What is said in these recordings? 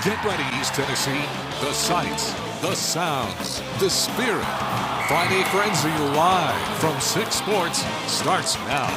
Get ready, East Tennessee. The sights, the sounds, the spirit. Friday Frenzy live from 6 Sports starts now.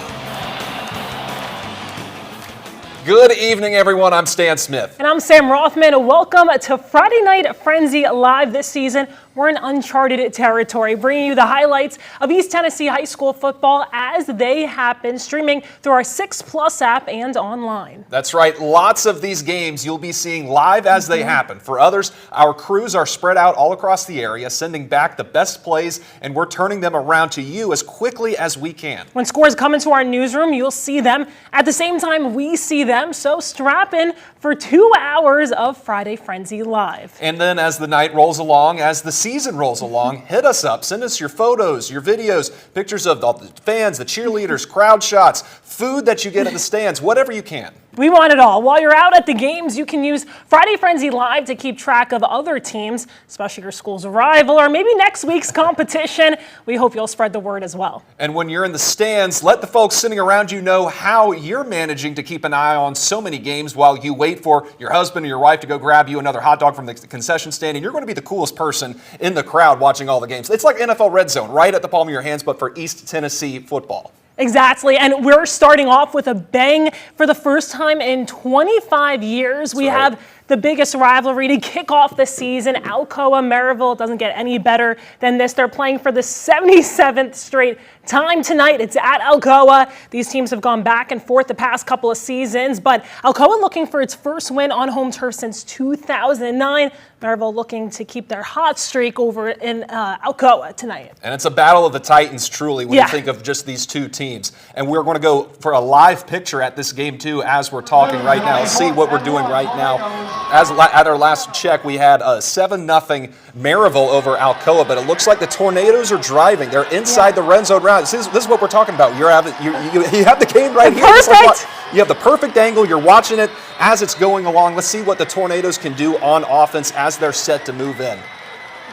Good evening, everyone. I'm Stan Smith. And I'm Sam Rothman. Welcome to Friday Night Frenzy Live this season. We're in uncharted territory, bringing you the highlights of East Tennessee high school football as they happen, streaming through our 6 Plus app and online. That's right. Lots of these games you'll be seeing live as they happen. For others, our crews are spread out all across the area, sending back the best plays, and we're turning them around to you as quickly as we can. When scores come into our newsroom, you'll see them at the same time we see them, so strap in for 2 hours of Friday Frenzy Live. And then as the night rolls along, as the season rolls along, hit us up. Send us your photos, your videos, pictures of the fans, the cheerleaders, crowd shots, food that you get at the stands, whatever you can. We want it all. While you're out at the games, you can use Friday Frenzy Live to keep track of other teams, especially your school's rival or maybe next week's competition. We hope you'll spread the word as well. And when you're in the stands, let the folks sitting around you know how you're managing to keep an eye on so many games while you wait for your husband or your wife to go grab you another hot dog from the concession stand. And you're going to be the coolest person in the crowd watching all the games. It's like NFL Red Zone, right at the palm of your hands, but for East Tennessee football. Exactly, and we're starting off with a bang for the first time in 25 years. We have the biggest rivalry to kick off the season. Alcoa and Maryville. It doesn't get any better than this. They're playing for the 77th straight time tonight. It's at Alcoa. These teams have gone back and forth the past couple of seasons, but Alcoa looking for its first win on home turf since 2009. Maryville looking to keep their hot streak over in Alcoa tonight. And it's a battle of the Titans, truly, when you think of just these two teams. And we're going to go for a live picture at this game, too, as we're talking right now. Let's see what we're doing right now. At our last check, we had a 7-0 Maryville over Alcoa, but it looks like the Tornadoes are driving. They're inside the red zone round. This is what we're talking about. You have the game right here. Perfect. You have the perfect angle. You're watching it as it's going along. Let's see what the Tornadoes can do on offense as they're set to move in.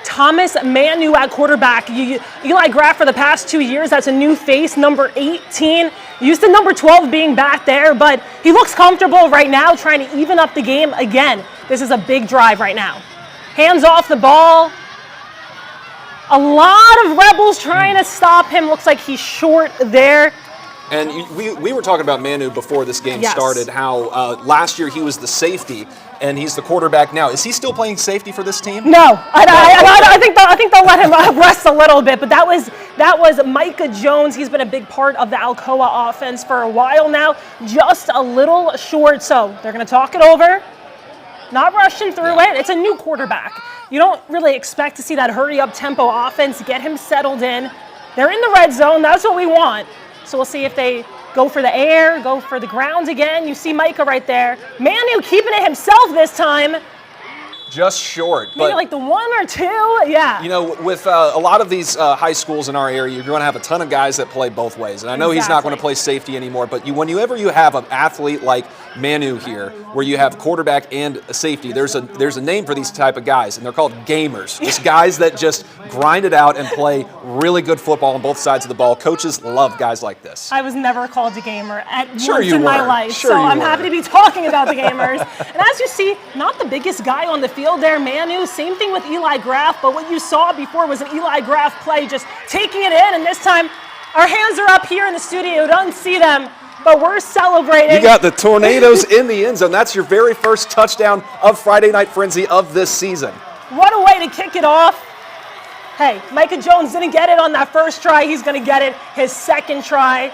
Thomas Manu at quarterback. Eli Graff for the past 2 years, that's a new face, number 18. Used to number 12 being back there, but he looks comfortable right now trying to even up the game again. This is a big drive right now. Hands off the ball. A lot of Rebels trying to stop him. Looks like he's short there. And we were talking about Manu before this game started, how last year he was the safety, and he's the quarterback now. Is he still playing safety for this team? No, I think they'll let him rest a little bit. But that was Micah Jones. He's been a big part of the Alcoa offense for a while now. Just a little short, so they're going to talk it over. Not rushing through it. It's a new quarterback. You don't really expect to see that hurry-up tempo offense. Get him settled in. They're in the red zone. That's what we want. So we'll see if they go for the air, go for the ground again. You see Micah right there. Manu keeping it himself this time. Just short. Maybe like the 1 or 2, yeah. You know, with a lot of these high schools in our area, you're going to have a ton of guys that play both ways. And I know he's not going to play safety anymore, but whenever you have an athlete like Manu here, where you have quarterback and a safety, there's a name for these type of guys, and they're called gamers. Just guys that just grind it out and play really good football on both sides of the ball. Coaches love guys like this. I was never called a gamer once in my life, so I'm happy to be talking about the gamers. And as you see, not the biggest guy on the field there, Manu. Same thing with Eli Graff, but what you saw before was an Eli Graff play, just taking it in, and this time our hands are up here in the studio. You don't see them, but we're celebrating. You got the Tornadoes in the end zone. That's your very first touchdown of Friday Night Frenzy of this season. What a way to kick it off. Hey, Micah Jones didn't get it on that first try. He's going to get it his second try.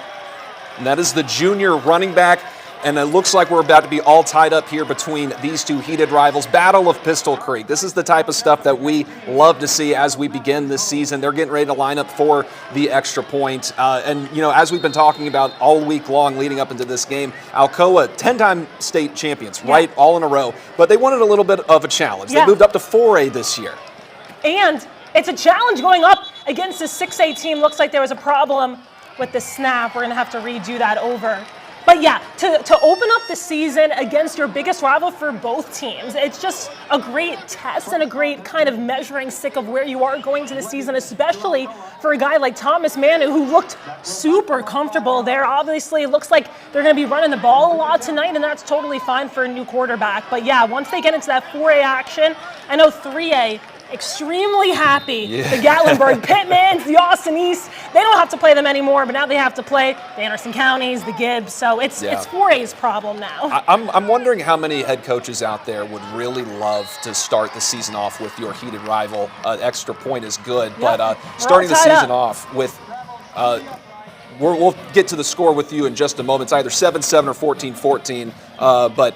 And that is the junior running back. And it looks like we're about to be all tied up here between these two heated rivals. Battle of Pistol Creek. This is the type of stuff that we love to see as we begin this season. They're getting ready to line up for the extra point. And, you know, as we've been talking about all week long leading up into this game, Alcoa, 10-time state champions, right, all in a row. But they wanted a little bit of a challenge. They moved up to 4A this year. And it's a challenge going up against a 6A team. Looks like there was a problem with the snap. We're going to have to redo that over. But yeah, to open up the season against your biggest rival for both teams, it's just a great test and a great kind of measuring stick of where you are going to the season, especially for a guy like Thomas Manu, who looked super comfortable there. Obviously, it looks like they're going to be running the ball a lot tonight, and that's totally fine for a new quarterback. But yeah, once they get into that 4A action, I know 3A, extremely happy. Yeah. The Gatlinburg Pittmans, the Austin East, they don't have to play them anymore, but now they have to play the Anderson Counties, the Gibbs. So it's 4A's problem now. I'm wondering how many head coaches out there would really love to start the season off with your heated rival. Extra point is good, but starting the season off with we'll get to the score with you in just a moment. It's either 7-7 or 14-14, but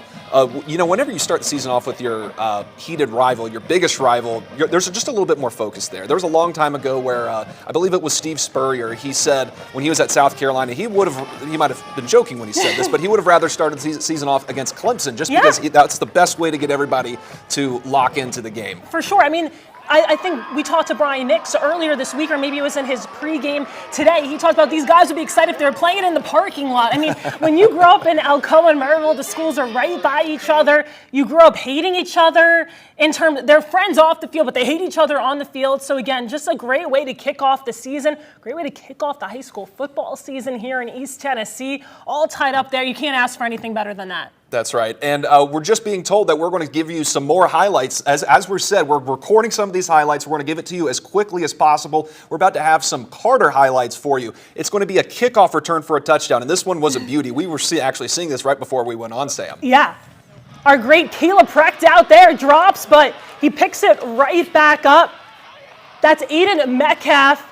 whenever you start the season off with your heated rival, your biggest rival, there's just a little bit more focus there. There was a long time ago where I believe it was Steve Spurrier. He said when he was at South Carolina, he might have been joking when he said this, but he would have rather started the season off against Clemson just because that's the best way to get everybody to lock into the game. For sure. I mean, I think we talked to Brian Nix earlier this week, or maybe it was in his pregame today. He talked about these guys would be excited if they were playing in the parking lot. I mean, when you grew up in Alcoa and Maryville, the schools are right by each other. You grew up hating each other they're friends off the field, but they hate each other on the field. So again, just a great way to kick off the season, great way to kick off the high school football season here in East Tennessee, all tied up there. You can't ask for anything better than that. That's right. And we're just being told that we're going to give you some more highlights. As we said, we're recording some of these highlights. We're going to give it to you as quickly as possible. We're about to have some Carter highlights for you. It's going to be a kickoff return for a touchdown, and this one was a beauty. We were actually seeing this right before we went on, Sam. Yeah. Our great Caleb Precht out there drops, but he picks it right back up. That's Aiden Metcalf.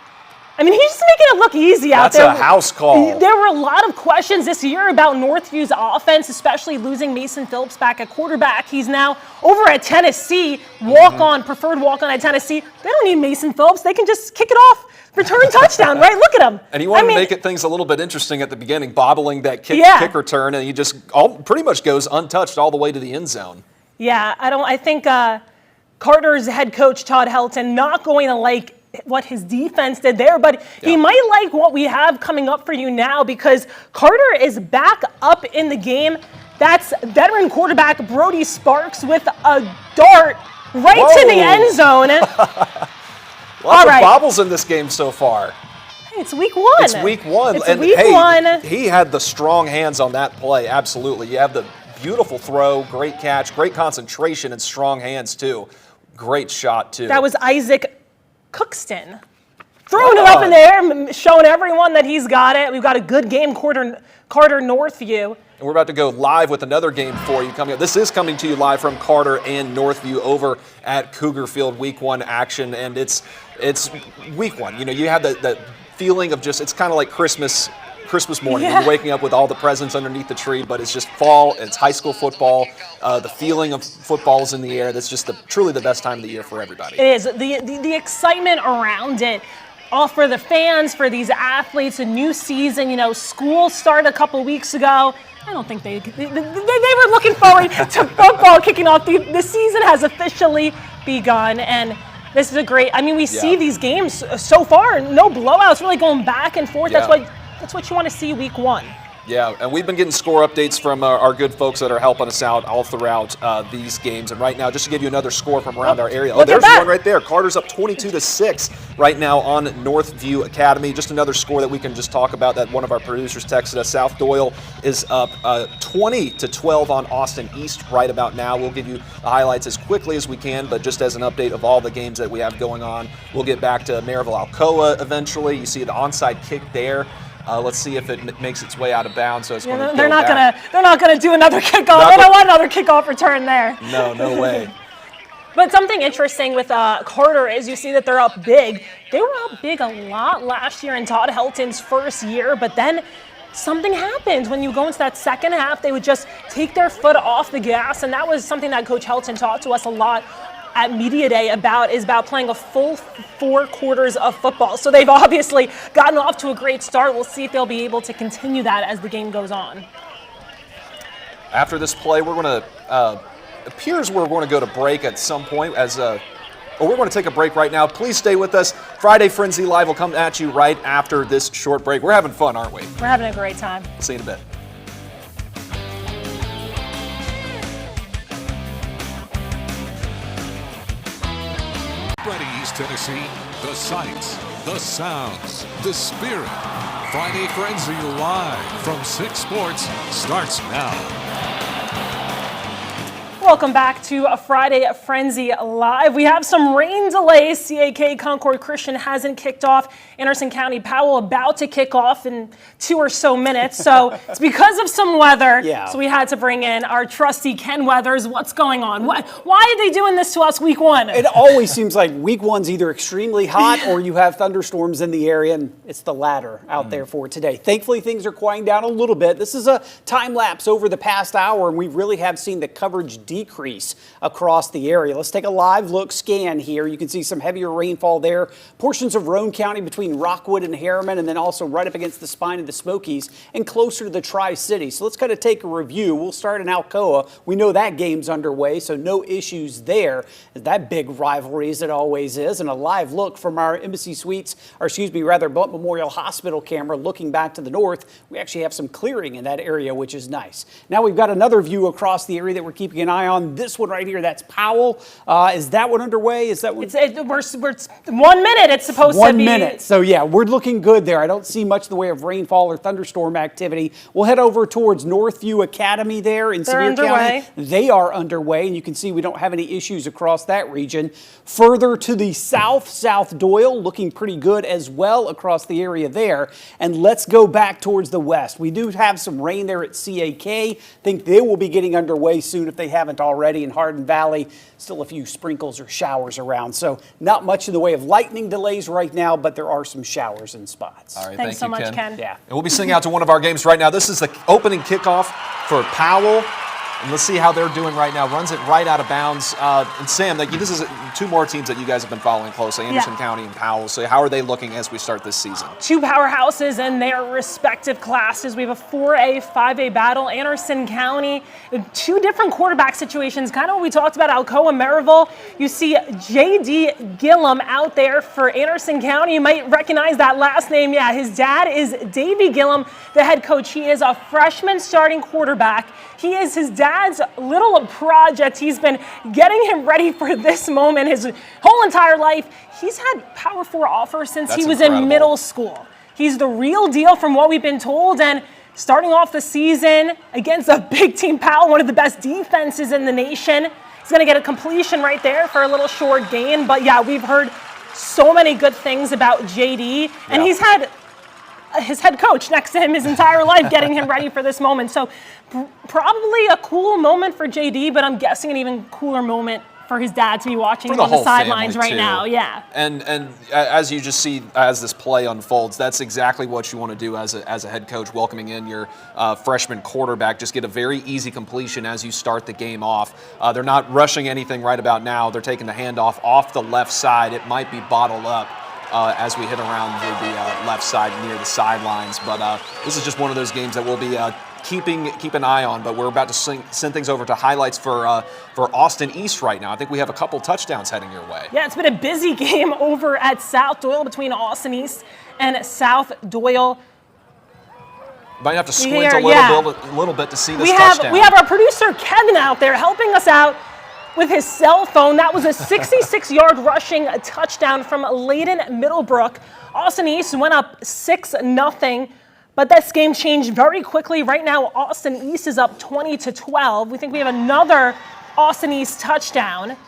I mean, he's just making it look easy out there. That's a house call. There were a lot of questions this year about Northview's offense, especially losing Mason Phillips back at quarterback. He's now over at Tennessee, preferred walk-on at Tennessee. They don't need Mason Phillips. They can just kick it off, return touchdown, right? Look at him. And he wanted to make things a little bit interesting at the beginning, bobbling that kick return, and he just pretty much goes untouched all the way to the end zone. Yeah, I think Carter's head coach, Todd Helton, not going to like what his defense did there, but he might like what we have coming up for you now because Carter is back up in the game. That's veteran quarterback Brody Sparks with a dart right to the end zone. Lots of bobbles in this game so far. Hey, it's week one. It's week one. It's week one. He had the strong hands on that play, absolutely. You have the beautiful throw, great catch, great concentration, and strong hands too. Great shot too. That was Isaac Cookston. Throwing it up in the air, showing everyone that he's got it. We've got a good game, Carter Northview. And we're about to go live with another game for you coming up. This is coming to you live from Carter and Northview over at Cougar Field, week one action. And it's week one. You know, you have that feeling of it's kind of like Christmas morning. You're waking up with all the presents underneath the tree, but it's just fall. It's high school football. The feeling of football is in the air. That's just truly the best time of the year for everybody. It is. The excitement around it, all for the fans, for these athletes, a new season. You know, school started a couple weeks ago. I don't think they were looking forward to football kicking off. The season has officially begun, and this is we see these games so far, no blowouts, really going back and forth. Yeah. That's what you want to see week one. Yeah, and we've been getting score updates from our good folks that are helping us out all throughout these games. And right now, just to give you another score from around our area. Oh, there's one right there. Carter's up 22-6 right now on Northview Academy. Just another score that we can just talk about that one of our producers texted us. South Doyle is up 20-12 on Austin East right about now. We'll give you the highlights as quickly as we can, but just as an update of all the games that we have going on. We'll get back to Maryville Alcoa eventually. You see the onside kick there. Let's see if it makes its way out of bounds. So it's going to they're not gonna do another kickoff. They don't want another kickoff return there. No way. But something interesting with Carter is you see that they're up big. They were up big a lot last year in Todd Helton's first year, but then something happened. When you go into that second half, they would just take their foot off the gas, and that was something that Coach Helton taught to us a lot at Media Day about playing a full 4 quarters of football. So they've obviously gotten off to a great start. We'll see if they'll be able to continue that as the game goes on. After this play, we're going to, appears we're going to go to break at some point we're going to take a break right now. Please stay with us. Friday Frenzy Live will come at you right after this short break. We're having fun, aren't we? We're having a great time. See you in a bit. ready, East Tennessee. The sights, the sounds, the spirit. Friday Frenzy live from 6 Sports starts now. Welcome back to a Friday Frenzy Live. We have some rain delays. CAK Concord Christian hasn't kicked off. Anderson County Powell about to kick off in 2 or so minutes. So it's because of some weather. Yeah. So we had to bring in our trusty Ken Weathers. What's going on? Why are they doing this to us week 1? It always seems like week 1's either extremely hot or you have thunderstorms in the area, and it's the latter out there for today. Thankfully, things are quieting down a little bit. This is a time lapse over the past hour, and we really have seen the coverage decrease across the area. Let's take a live look scan here. You can see some heavier rainfall there. Portions of Roane County between Rockwood and Harriman, and then also right up against the spine of the Smokies and closer to the Tri-City. So let's kind of take a review. We'll start in Alcoa. We know that game's underway, so no issues there. That big rivalry as it always is. And a live look from our Embassy Suites, Blunt Memorial Hospital camera looking back to the north. We actually have some clearing in that area, which is nice. Now we've got another view across the area that we're keeping an eye on. This one right here, that's Powell. Is that one underway? Is that one? It's 1 minute. It's supposed to be. 1 minute. So yeah, we're looking good there. I don't see much in the way of rainfall or thunderstorm activity. We'll head over towards Northview Academy there in Sevier County. They are underway, and you can see we don't have any issues across that region. Further to the south, South Doyle, looking pretty good as well across the area there. And let's go back towards the west. We do have some rain there at CAK. Think they will be getting underway soon if they haven't already. In Hardin Valley, still a few sprinkles or showers around. So not much in the way of lightning delays right now, but there are some showers in spots. All right, Thanks so much, Ken. Yeah. And we'll be sending out to one of our games right now. This is the opening kickoff for Powell. And let's see how they're doing right now. Runs it right out of bounds. And Sam, this is 2 more teams that you guys have been following closely, Anderson County and Powell. So how are they looking as we start this season? 2 powerhouses in their respective classes. We have a 4A, 5A battle. Anderson County, 2 different quarterback situations. Kind of what we talked about, Alcoa and Maryville. You see J.D. Gillum out there for Anderson County. You might recognize that last name. Yeah, his dad is Davey Gillum, the head coach. He is a freshman starting quarterback. He is his dad's little project. He's been getting him ready for this moment his whole entire life. He's had Power 4 offers since he was in middle school. He's the real deal from what we've been told. And starting off the season against a big team Powell, one of the best defenses in the nation. He's going to get a completion right there for a little short gain. But yeah, we've heard so many good things about JD. And he's had his head coach next to him his entire life getting him ready for this moment. So probably a cool moment for JD, but I'm guessing an even cooler moment for his dad to be watching him on the sidelines right now. Yeah. And as you just see as this play unfolds, that's exactly what you want to do as a head coach, welcoming in your freshman quarterback. Just get a very easy completion as you start the game off. They're not rushing anything right about now. They're taking the handoff off the left side. It might be bottled up as we hit around the left side near the sidelines. But this is just one of those games that we'll be keep an eye on. But we're about to send things over to highlights for Austin East right now. I think we have a couple touchdowns heading your way. Yeah, it's been a busy game over at South Doyle between Austin East and South Doyle. Might have to squint a little bit to see this touchdown. We have our producer Kevin out there helping us out with his cell phone. That was a 66-yard rushing touchdown from Layden Middlebrook. Austin East went up 6-0, but this game changed very quickly. Right now, Austin East is up 20-12. We think we have another Austin East touchdown.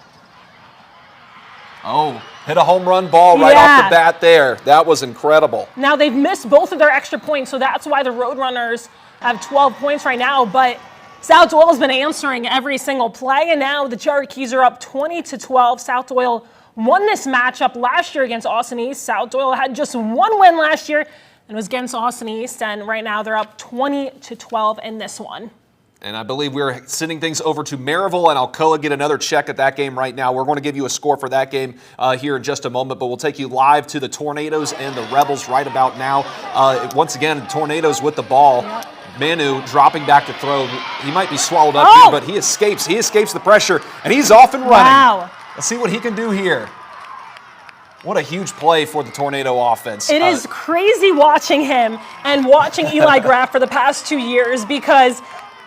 Oh, hit a home run ball right off the bat there. That was incredible. Now, they've missed both of their extra points, so that's why the Roadrunners have 12 points right now, but South Doyle has been answering every single play, and now the Cherokees are up 20-12. South Doyle won this matchup last year against Austin East. South Doyle had just 1 win last year and was against Austin East, and right now they're up 20-12 in this one. And I believe we're sending things over to Maryville and Alcoa. Get another check at that game right now. We're going to give you a score for that game here in just a moment, but we'll take you live to the Tornadoes and the Rebels right about now. Once again, Tornadoes with the ball. Manu dropping back to throw. He might be swallowed up here, but he escapes. He escapes the pressure, and he's off and running. Wow. Let's see what he can do here. What a huge play for the Tornado offense. It is crazy watching him and watching Eli Graff for the past 2 years, because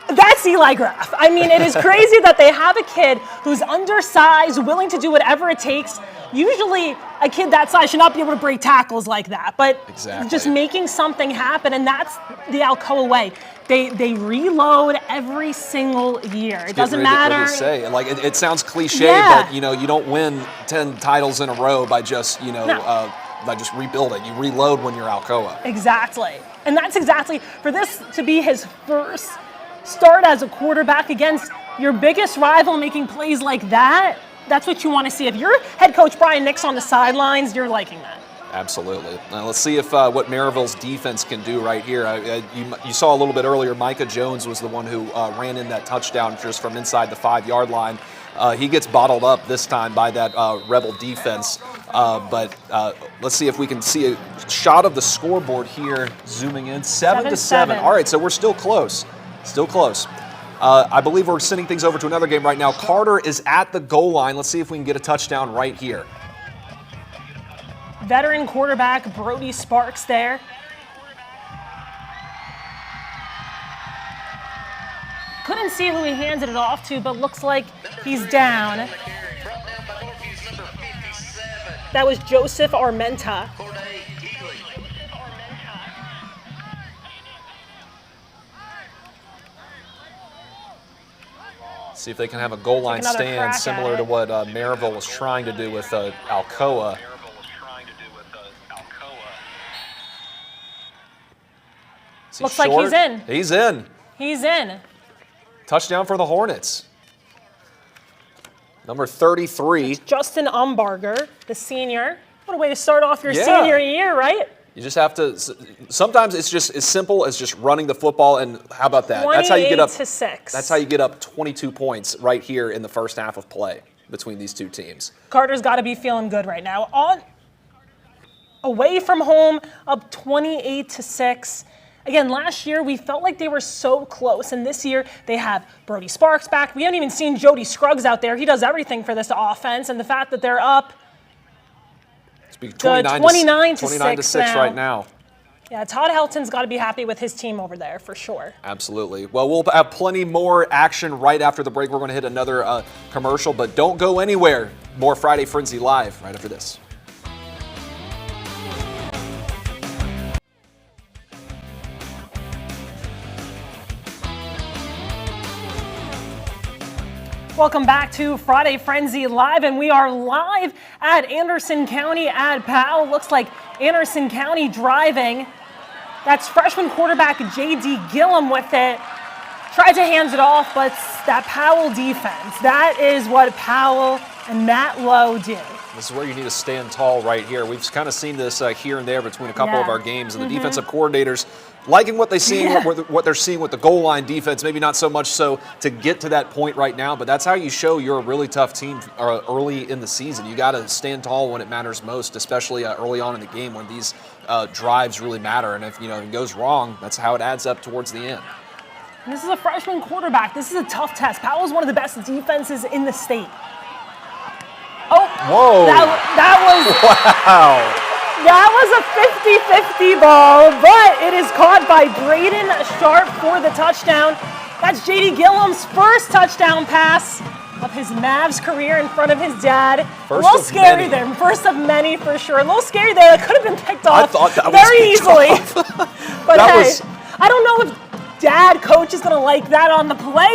That's Eli Graff. I mean, it is crazy that they have a kid who's undersized, willing to do whatever it takes. Usually, a kid that size should not be able to break tackles like that, but just making something happen, and that's the Alcoa way. They reload every single year. It doesn't matter. Like it sounds cliche, but you don't win 10 titles in a row by just by just rebuilding. You reload when you're Alcoa. Exactly, and that's exactly for this to be his first start as a quarterback against your biggest rival, making plays like that. That's what you want to see. If you're head coach Brian Nix on the sidelines, you're liking that. Absolutely. Now let's see if what Maryville's defense can do right here. You saw a little bit earlier, Micah Jones was the one who ran in that touchdown just from inside the 5-yard line. He gets bottled up this time by that Rebel defense. But let's see if we can see a shot of the scoreboard here, zooming in. 7-7. All right, so we're still close. Still close. I believe we're sending things over to another game right now. Carter is at the goal line. Let's see if we can get a touchdown right here. Veteran quarterback Brody Sparks there. Couldn't see who he handed it off to, but looks like he's down. That was Joseph Armenta. See if they can have a goal line stand similar to what Maryville was trying to do with Alcoa. Looks like he's in. He's in. He's in. Touchdown for the Hornets. Number 33. Justin Umbarger, the senior. What a way to start off your senior year, right? You just have to. Sometimes it's just as simple as just running the football, and how about that? That's how you get up. 28-6. That's how you get up 22 points right here in the first half of play between these two teams. Carter's got to be feeling good right now. Away from home, up 28-6. Again, last year we felt like they were so close, and this year they have Brody Sparks back. We haven't even seen Jody Scruggs out there. He does everything for this offense, and the fact that they're up 29-6 right now. Yeah, Todd Helton's got to be happy with his team over there for sure. Absolutely. Well, we'll have plenty more action right after the break. We're going to hit another commercial, but don't go anywhere. More Friday Frenzy Live right after this. Welcome back to Friday Frenzy Live, and we are live at Anderson County at Powell. Looks like Anderson County driving. That's freshman quarterback J.D. Gillum with it. Tried to hand it off, but that Powell defense, that is what Powell and Matt Lowe do. This is where you need to stand tall right here. We've kind of seen this here and there between a couple of our games, and the defensive coordinators liking what they see, what they're seeing with the goal line defense. Maybe not so much so to get to that point right now, but that's how you show you're a really tough team early in the season. You got to stand tall when it matters most, especially early on in the game when these drives really matter. And if it goes wrong, that's how it adds up towards the end. And this is a freshman quarterback. This is a tough test. Powell is one of the best defenses in the state. Oh, whoa! That was wow. That was a 50-50 ball, but it is caught by Braden Sharp for the touchdown. That's J.D. Gillum's first touchdown pass of his Mavs career in front of his dad. A little scary there. First of many for sure. A little scary there. That could have been picked off very easily. But I don't know if coach is going to like that on the play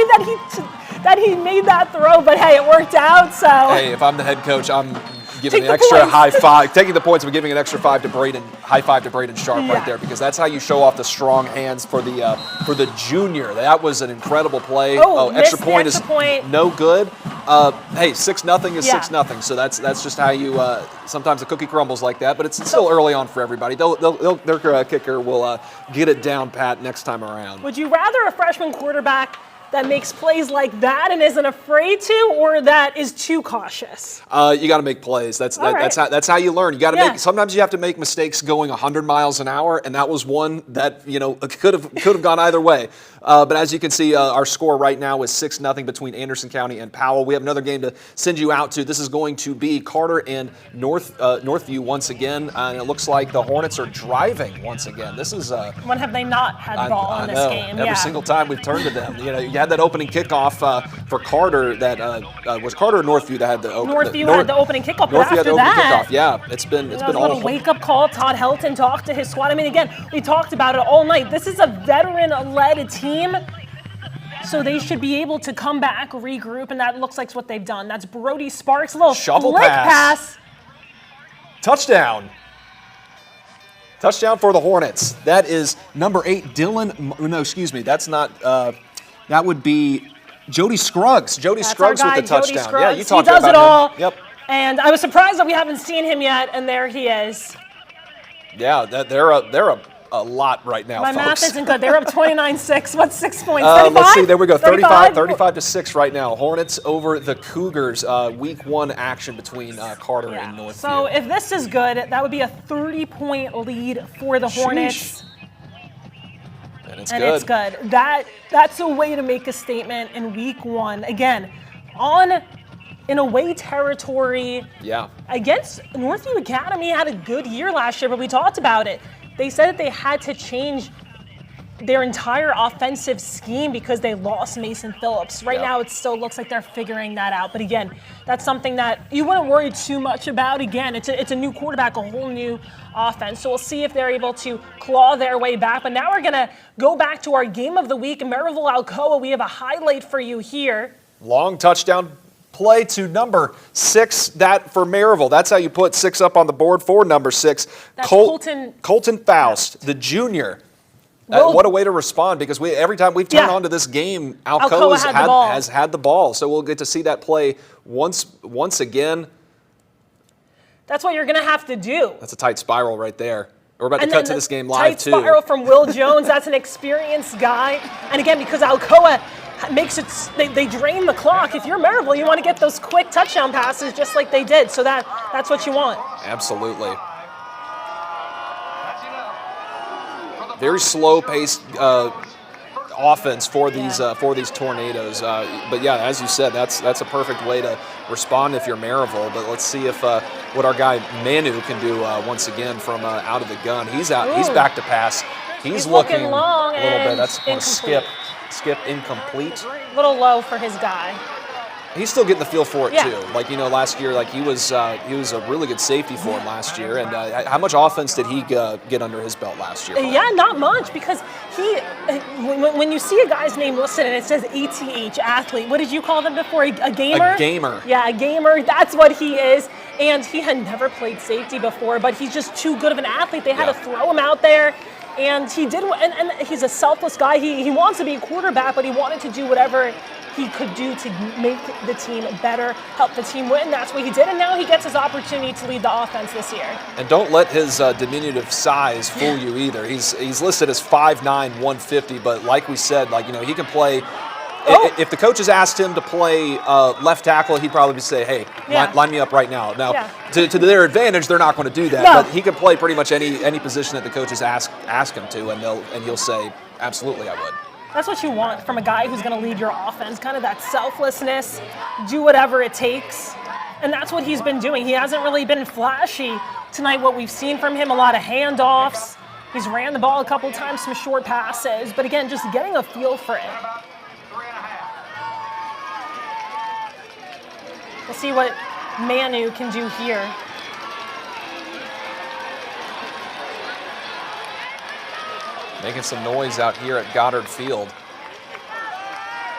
that he made that throw, but hey, it worked out. So hey, if I'm the head coach, I'm giving the extra high five, taking the points, but giving an extra high five to Braden Sharp right there, because that's how you show off the strong hands for the junior. That was an incredible play. Extra point is no good. Hey, 6-0 is 6-0. So that's just how you. Sometimes the cookie crumbles like that, but it's still early on for everybody. Their kicker will get it down pat next time around. Would you rather a freshman quarterback that makes plays like that and isn't afraid to, or that is too cautious? You got to make plays. That's how you learn. You got to Yeah. make. Sometimes you have to make mistakes going 100 miles an hour, and that was one that could have gone either way. But as you can see, our score right now is 6-0 between Anderson County and Powell. We have another game to send you out to. This is going to be Carter and Northview once again, and it looks like the Hornets are driving once again. This is When have they not had the ball in this know. game? Every single time we've turned to them. You had that opening kickoff for Carter. That was Carter or Northview that had the Northview had the opening kickoff, but Northview after had the opening that, kickoff. Yeah, it's been that was all a little wake-up call. Todd Helton talked to his squad. I mean, again, we talked about it all night. This is a veteran-led team, so they should be able to come back, regroup, and that looks like what they've done. That's Brody Sparks, a little Shovel flick pass. Touchdown. Touchdown for the Hornets. That is number 8, Dylan. No, excuse me. That's not. That would be Jody Scruggs. Jody Scruggs with the touchdown. Jody Yeah, you Scruggs. talked He does about it all. him. Yep. And I was surprised that we haven't seen him yet, and there he is. Yeah, they're a lot right now, My folks. math isn't good. They're up 29-6. What's 6 points? 35? Let's see. There we go. 35-6 right now. Hornets over the Cougars. Week 1 action between Carter and Northview. So if this is good, that would be a 30-point lead for the Hornets. And it's And good. it's good. That's a way to make a statement in week 1. Again, in away territory. Yeah. Against Northview Academy had a good year last year, but we talked about it. They said that they had to change their entire offensive scheme because they lost Mason Phillips. Right now, it still looks like they're figuring that out. But again, that's something that you wouldn't worry too much about. Again, it's a new quarterback, a whole new offense. So we'll see if they're able to claw their way back. But now we're going to go back to our game of the week, Maryville Alcoa. We have a highlight for you here. Long touchdown play to number 6, that for Maryville. That's how you put 6 up on the board for number 6. That's Colton Faust, the junior. What a way to respond, because every time we've turned on to this game, Alcoa has had the ball. So we'll get to see that play once again. That's what you're going to have to do. That's a tight spiral right there. We're about to cut to this game live, too. Tight spiral from Will Jones. That's an experienced guy. And again, because Alcoa makes it, they drain the clock. If you're Maryville, you want to get those quick touchdown passes just like they did. So that's what you want. Absolutely. Very slow-paced offense for these Tornadoes. But yeah, as you said, that's a perfect way to respond if you're Maryville. But let's see if what our guy Manu can do once again from out of the gun. He's out. Ooh. He's back to pass. He's looking long a little bit. That's going to skip incomplete. A little low for his guy. He's still getting the feel for it too. Like last year, like he was a really good safety for him last year. And how much offense did he get under his belt last year? Yeah, not much, because when you see a guy's name listed and it says ATH, athlete, what did you call them before? A gamer? A gamer. Yeah, a gamer. That's what he is. And he had never played safety before, but he's just too good of an athlete. They had to throw him out there. And he did, and he's a selfless guy. He wants to be a quarterback, but he wanted to do whatever he could do to make the team better, help the team win. That's what he did, and now he gets his opportunity to lead the offense this year. And don't let his diminutive size fool you either. He's listed as 5'9", 150, but like we said, he can play. If the coaches asked him to play left tackle, he'd probably say, "Hey, line me up right now." Now, to their advantage, they're not going to do that. No. But he can play pretty much any position that the coaches ask him to, and he'll say, "Absolutely, I would." That's what you want from a guy who's going to lead your offense, kind of that selflessness, do whatever it takes. And that's what he's been doing. He hasn't really been flashy tonight, what we've seen from him, a lot of handoffs. He's ran the ball a couple times, some short passes. But again, just getting a feel for it. We'll see what Manu can do here. Making some noise out here at Goddard Field.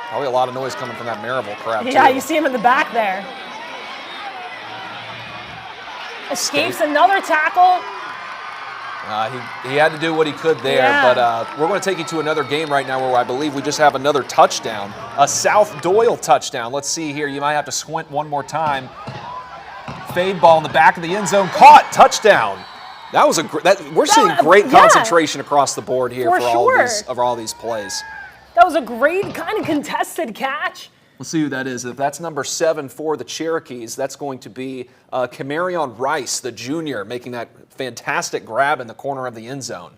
Probably a lot of noise coming from that Maryville crowd, Yeah, too. you see him in the back there. Escapes another tackle. He had to do what he could there, but we're going to take you to another game right now where I believe we just have another touchdown, a South Doyle touchdown. Let's see here. You might have to squint one more time. Fade ball in the back of the end zone. Caught. Touchdown. That was we're seeing great concentration across the board here for all these plays. That was a great kind of contested catch. Let's see who that is. If that's number 7 for the Cherokees, that's going to be Camarion Rice, the junior, making that fantastic grab in the corner of the end zone.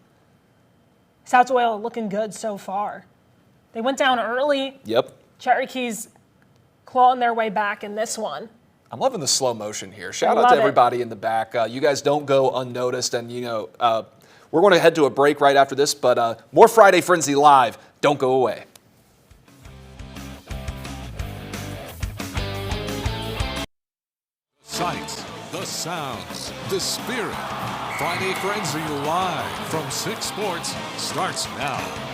South Doyle looking good so far. They went down early. Yep. Cherokees clawing their way back in this one. I'm loving the slow motion here. Shout out to everybody in the back. You guys don't go unnoticed, and we're going to head to a break right after this, but more Friday Frenzy Live. Don't go away. Sights, the sounds, the spirit. Friday Frenzy Live from 6 Sports starts now.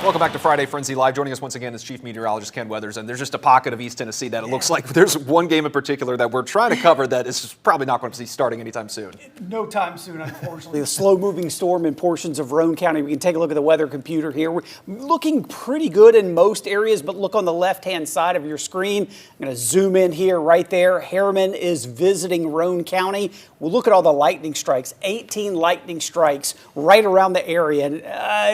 Welcome back to Friday Frenzy Live. Joining us once again is Chief Meteorologist Ken Weathers, and there's just a pocket of East Tennessee that it looks like there's one game in particular that we're trying to cover that is probably not going to see starting anytime soon. No time soon, unfortunately. The slow-moving storm in portions of Roane County. We can take a look at the weather computer here. We're looking pretty good in most areas, but look on the left-hand side of your screen. I'm going to zoom in here right there. Harriman is visiting Roane County. We'll look at all the lightning strikes. 18 lightning strikes right around the area. And,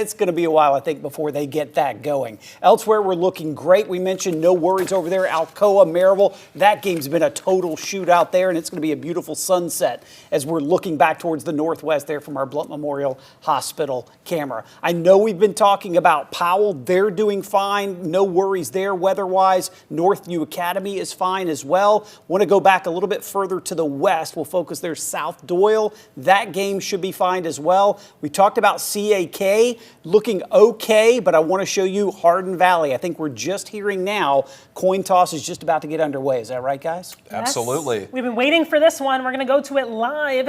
it's going to be a while, I think, before they get that going. Elsewhere, we're looking great. We mentioned no worries over there. Alcoa, Maryville. That game's been a total shootout there, and it's going to be a beautiful sunset as we're looking back towards the northwest there from our Blount Memorial Hospital camera. I know we've been talking about Powell. They're doing fine. No worries there weather-wise. Northview Academy is fine as well. Want to go back a little bit further to the west. We'll focus there. South Doyle. That game should be fine as well. We talked about CAK looking okay, but I want to show you Hardin Valley. I think we're just hearing now coin toss is just about to get underway. Is that right, guys? Yes. Absolutely. We've been waiting for this one. We're going to go to it live.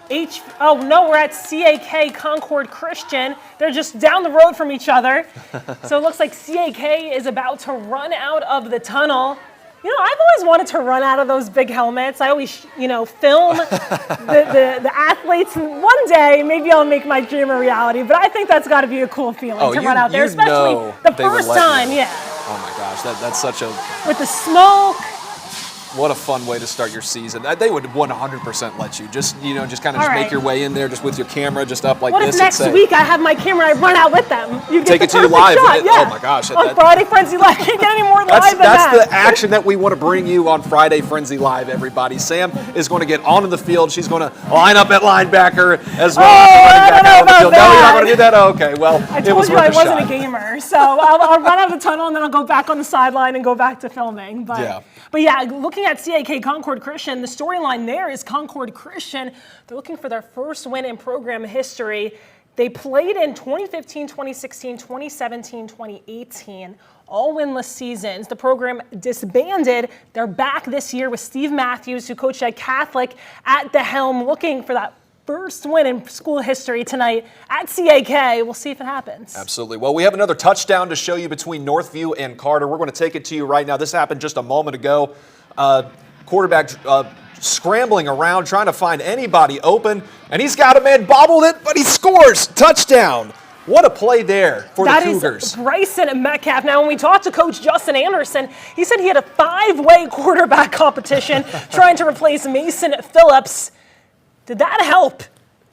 We're at CAK Concord Christian. They're just down the road from each other. So it looks like CAK is about to run out of the tunnel. I've always wanted to run out of those big helmets. I always, film the athletes. And one day, maybe I'll make my dream a reality. But I think that's got to be a cool feeling to run out there, especially the first time. Yeah. Oh my gosh, that's such a with the smoke. What a fun way to start your season. They would 100% let you just kind of make your way in there just with your camera just up like this. What if next week I have my camera, I run out with them? You take it to you live. Shot, yeah. Oh my gosh. On Friday Frenzy Live. Can't get any more live than that. That's the action that we want to bring you on Friday Frenzy Live, everybody. Sam is going to get onto the field. She's going to line up at linebacker as well. I don't know about that. No, you're not going to do that? Okay, well, I told you I wasn't a gamer. So I'll run out of the tunnel and then I'll go back on the sideline and go back to filming. But yeah, looking at CAK Concord Christian, the storyline there is Concord Christian. They're looking for their first win in program history. They played in 2015, 2016, 2017, 2018, all winless seasons. The program disbanded. They're back this year with Steve Matthews, who coached at Catholic, at the helm, looking for that first win in school history tonight at CAK. We'll see if it happens. Absolutely. Well, we have another touchdown to show you between Northview and Carter. We're going to take it to you right now. This happened just a moment ago. Quarterback scrambling around, trying to find anybody open, and he's got a man, bobbled it, but he scores. Touchdown. What a play there for the Cougars. That is Bryson Metcalf. Now, when we talked to Coach Justin Anderson, he said he had a 5-way quarterback competition trying to replace Mason Phillips. Did that help?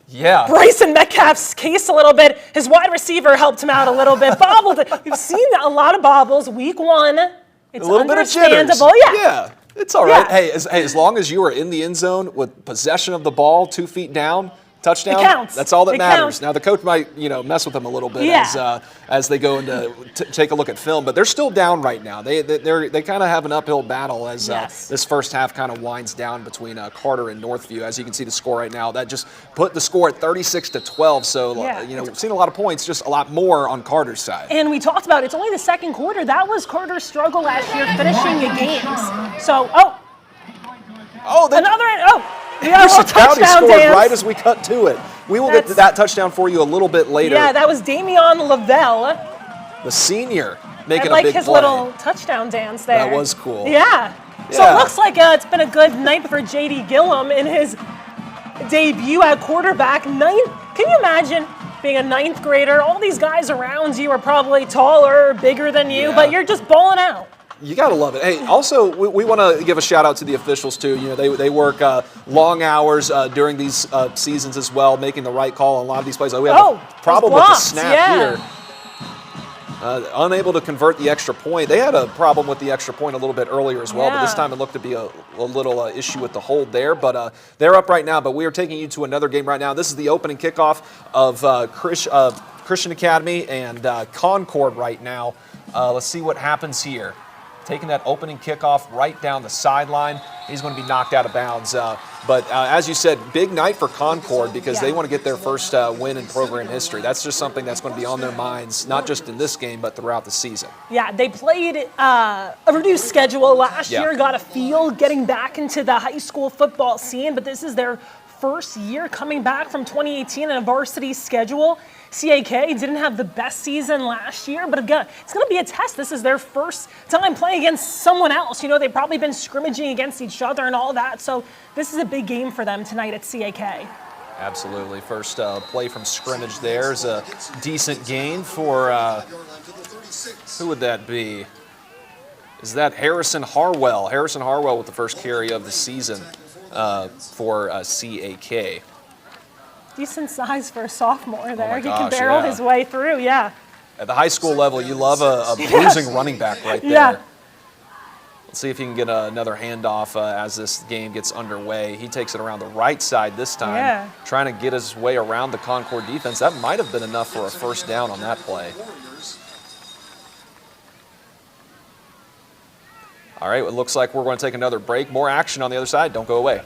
Yeah. Bryson Metcalf's case a little bit. His wide receiver helped him out a little bit. Bobbled it. We've seen a lot of bobbles. Week 1. It's a little bit of jitters. Yeah. It's all right. Yeah. Hey, as long as you are in the end zone with possession of the ball 2 feet down, touchdown. It counts. That's all that matters. Counts. Now the coach might, mess with them a little bit as they go into take a look at film, but they're still down right now. They kind of have an uphill battle as this first half kind of winds down between Carter and Northview. As you can see the score right now, that just put the score at 36-12. So we've seen a lot of points, just a lot more on Carter's side. And we talked about it's only the second quarter. That was Carter's struggle last year, finishing the games. So County scored dance. right as we cut to it. We will get to that touchdown for you a little bit later. Yeah, that was Damian Lavelle, the senior, making a big his play. Little touchdown dance there. That was cool. Yeah. So it looks like it's been a good night for J.D. Gillum in his debut at quarterback. Can you imagine being a 9th grader? All these guys around you are probably taller, bigger than you, but you're just balling out. You got to love it. Hey, also, we want to give a shout out to the officials, too. They work long hours during these seasons as well, making the right call on a lot of these plays. We have a problem with the snap here. unable to convert the extra point. They had a problem with the extra point a little bit earlier as well, but this time it looked to be a little issue with the hold there. But they're up right now, but we are taking you to another game right now. This is the opening kickoff of Christian Academy and Concord right now. Let's see what happens here. Taking that opening kickoff right down the sideline. He's going to be knocked out of bounds. But as you said, big night for Concord because they want to get their first win in program history. That's just something that's going to be on their minds, not just in this game, but throughout the season. Yeah, they played a reduced schedule last year, got a feel getting back into the high school football scene, but this is their first year coming back from 2018 in a varsity schedule. CAK didn't have the best season last year, but again, it's going to be a test. This is their first time playing against someone else. You know, they've probably been scrimmaging against each other and all that, so this is a big game for them tonight at CAK. Absolutely. First play from scrimmage there is a decent gain for, who would that be? Is that Harrison Harwell? Harrison Harwell with the first carry of the season for CAK. Decent size for a sophomore there. He can barrel his way through, At the high school level, you love a bruising running back right there. Let's see if he can get another handoff as this game gets underway. He takes it around the right side this time, trying to get his way around the Concord defense. That might have been enough for a first down on that play. All right, it looks like we're going to take another break. More action on the other side. Don't go away.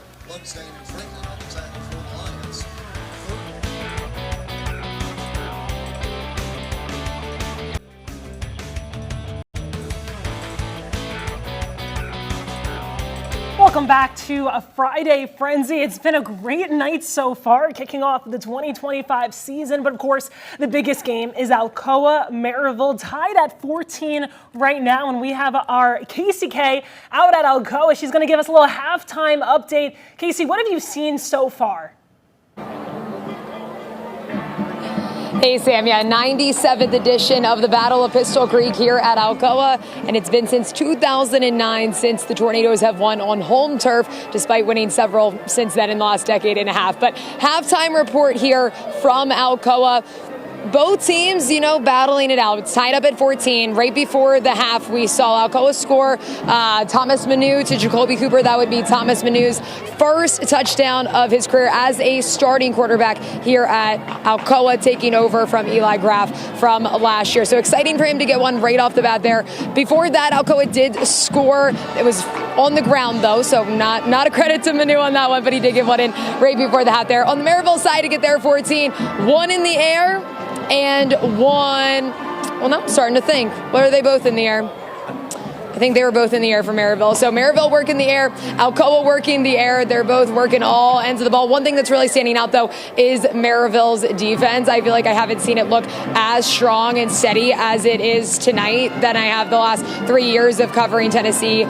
Welcome back to a Friday Frenzy. It's been a great night so far, kicking off the 2025 season. But of course, the biggest game is Alcoa Maryville, tied at 14 right now. And we have our Casey K out at Alcoa. She's going to give us a little halftime update. Casey, what have you seen so far? Hey, Sam. 97th edition of the Battle of Pistol Creek here at Alcoa, and it's been since 2009 since the Tornadoes have won on home turf, despite winning several since then in the last decade and a half. But halftime report here from Alcoa. Both teams, battling it out. It's tied up at 14. Right before the half, we saw Alcoa score Thomas Manu to Jacoby Cooper. That would be Thomas Manu's first touchdown of his career as a starting quarterback here at Alcoa, taking over from Eli Graff from last year. So exciting for him to get one right off the bat there. Before that, Alcoa did score. It was on the ground, though, so not a credit to Manu on that one, but he did get one in right before the half there. On the Maryville side to get there 14, one in the air. And one, well, now I'm starting to think. What are they both in the air? I think they were both in the air for Maryville. So Maryville working the air, Alcoa working the air. They're both working all ends of the ball. One thing that's really standing out, though, is Maryville's defense. I feel like I haven't seen it look as strong and steady as it is tonight than I have the last 3 years of covering Tennessee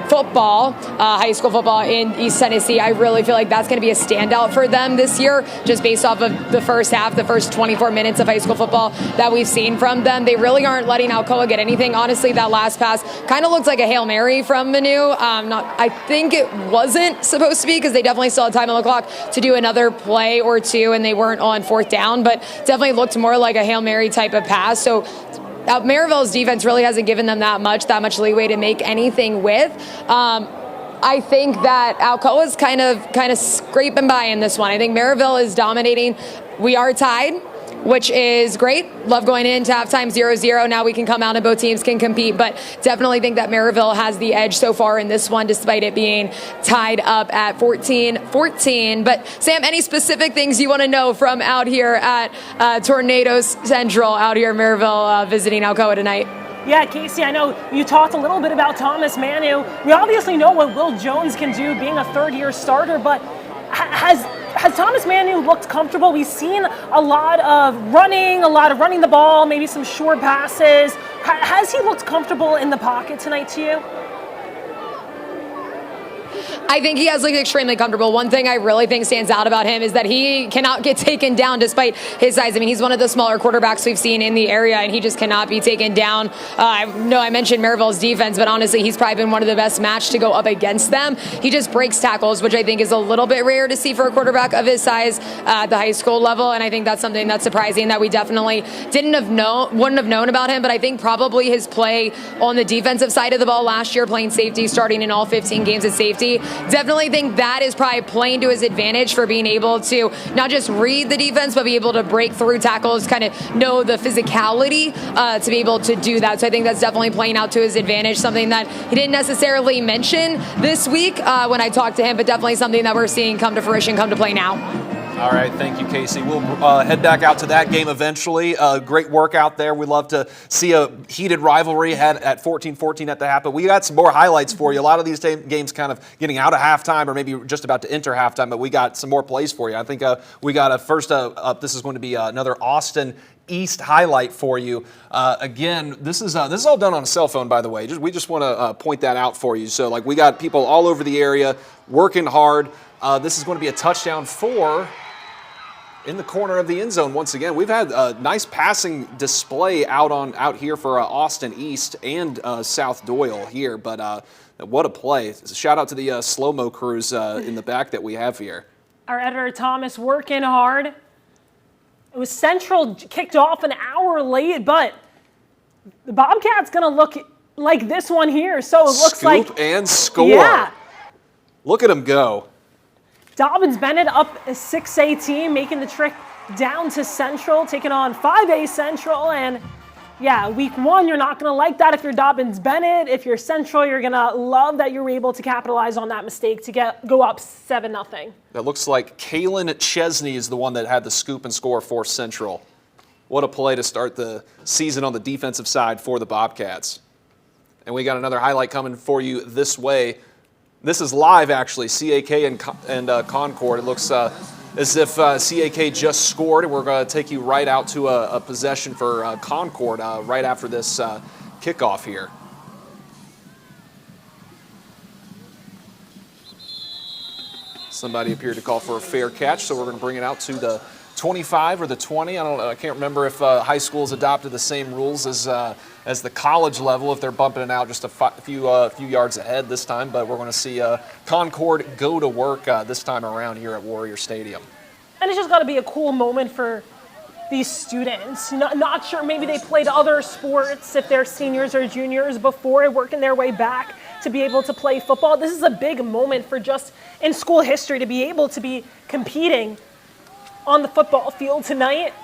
football, high school football in East Tennessee. I really feel like that's going to be a standout for them this year, just based off of the first half, the first 24 minutes of high school football that we've seen from them. They really aren't letting Alcoa get anything. Honestly, that last pass kind of looked like a Hail Mary from Manu. I think it wasn't supposed to be, because they definitely still had time on the clock to do another play or two, and they weren't on fourth down, but definitely looked more like a Hail Mary type of pass. So Maryville's defense really hasn't given them that much leeway to make anything with. I think that Alcoa's kind of scraping by in this one. I think Maryville is dominating. We are tied, which is great. Love going into halftime 0-0. Now we can come out and both teams can compete, but definitely think that Maryville has the edge so far in this one, despite it being tied up at 14-14. But Sam, any specific things you want to know from out here at Tornadoes Central out here in Maryville visiting Alcoa tonight? Yeah, Casey, I know you talked a little bit about Thomas Manu. We obviously know what Will Jones can do being a third-year starter, but has Thomas Manu looked comfortable? We've seen a lot of running the ball, maybe some short passes. Has he looked comfortable in the pocket tonight to you? I think he has looked extremely comfortable. One thing I really think stands out about him is that he cannot get taken down despite his size. I mean, he's one of the smaller quarterbacks we've seen in the area, and he just cannot be taken down. I know I mentioned Maryville's defense, but honestly, he's probably been one of the best matched to go up against them. He just breaks tackles, which I think is a little bit rare to see for a quarterback of his size at the high school level, and I think that's something that's surprising that we definitely wouldn't have known about him. But I think probably his play on the defensive side of the ball last year, playing safety, starting in all 15 games at safety, definitely think that is probably playing to his advantage for being able to not just read the defense, but be able to break through tackles, kind of know the physicality to be able to do that. So I think that's definitely playing out to his advantage, something that he didn't necessarily mention this week when I talked to him, but definitely something that we're seeing come to fruition, come to play now. All right, thank you, Casey. We'll head back out to that game eventually. Great work out there. We love to see a heated rivalry at 14-14 at the half, but we got some more highlights for you. A lot of these games kind of getting out of halftime or maybe just about to enter halftime, but we got some more plays for you. I think we got a first up. This is going to be another Austin East highlight for you. Again, this is all done on a cell phone, by the way. We just want to point that out for you. So, like, we got people all over the area working hard. This is going to be a touchdown in the corner of the end zone once again. We've had a nice passing display out here for Austin East and South Doyle here, but what a play. Shout out to the slow-mo crews in the back that we have here. Our editor Thomas working hard. It was Central kicked off an hour late, but the Bobcats going to look like this one here. So it looks like Scoop and score. Yeah. Look at them go. Dobbins Bennett up a 6A team, making the trip down to Central, taking on 5A Central. And yeah, week one, you're not going to like that if you're Dobbins Bennett. If you're Central, you're going to love that you were able to capitalize on that mistake to go up 7-0. That looks like Kalen Chesney is the one that had the scoop and score for Central. What a play to start the season on the defensive side for the Bobcats. And we got another highlight coming for you this way. This is live, actually, CAK and Concord. It looks as if CAK just scored, and we're going to take you right out to a possession for Concord right after this kickoff here. Somebody appeared to call for a fair catch, so we're going to bring it out to the 25 or the 20. I can't remember if high schools adopted the same rules as the college level, if they're bumping it out just a few yards ahead this time. But we're going to see Concord go to work this time around here at Warrior Stadium. And it's just got to be a cool moment for these students. Not sure, maybe they played other sports if they're seniors or juniors before, working their way back to be able to play football. This is a big moment for just in school history to be able to be competing on the football field tonight.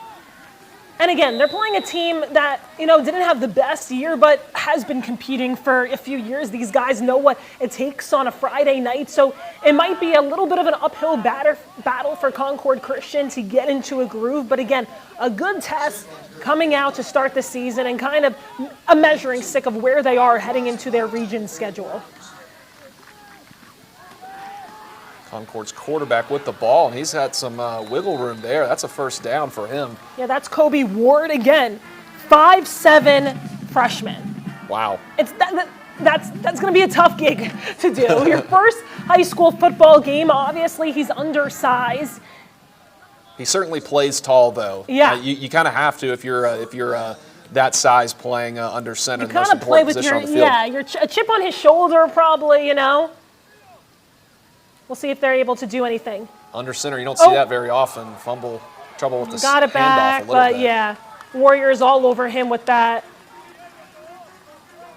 And again, they're playing a team that, didn't have the best year, but has been competing for a few years. These guys know what it takes on a Friday night. So it might be a little bit of an uphill battle for Concord Christian to get into a groove. But again, a good test coming out to start the season and kind of a measuring stick of where they are heading into their region schedule. Concord's quarterback with the ball, and he's had some wiggle room there. That's a first down for him. Yeah, that's Kobe Ward again, 5'7" freshman. Wow. That's going to be a tough gig to do. Your first high school football game, obviously he's undersized. He certainly plays tall, though. Yeah. You kind of have to if you're that size playing under center. You kind of play with your chip on his shoulder, probably. We'll see if they're able to do anything. Under center, you don't see that very often. Fumble, trouble with the got it back, handoff a little bit. Yeah, Warriors all over him with that.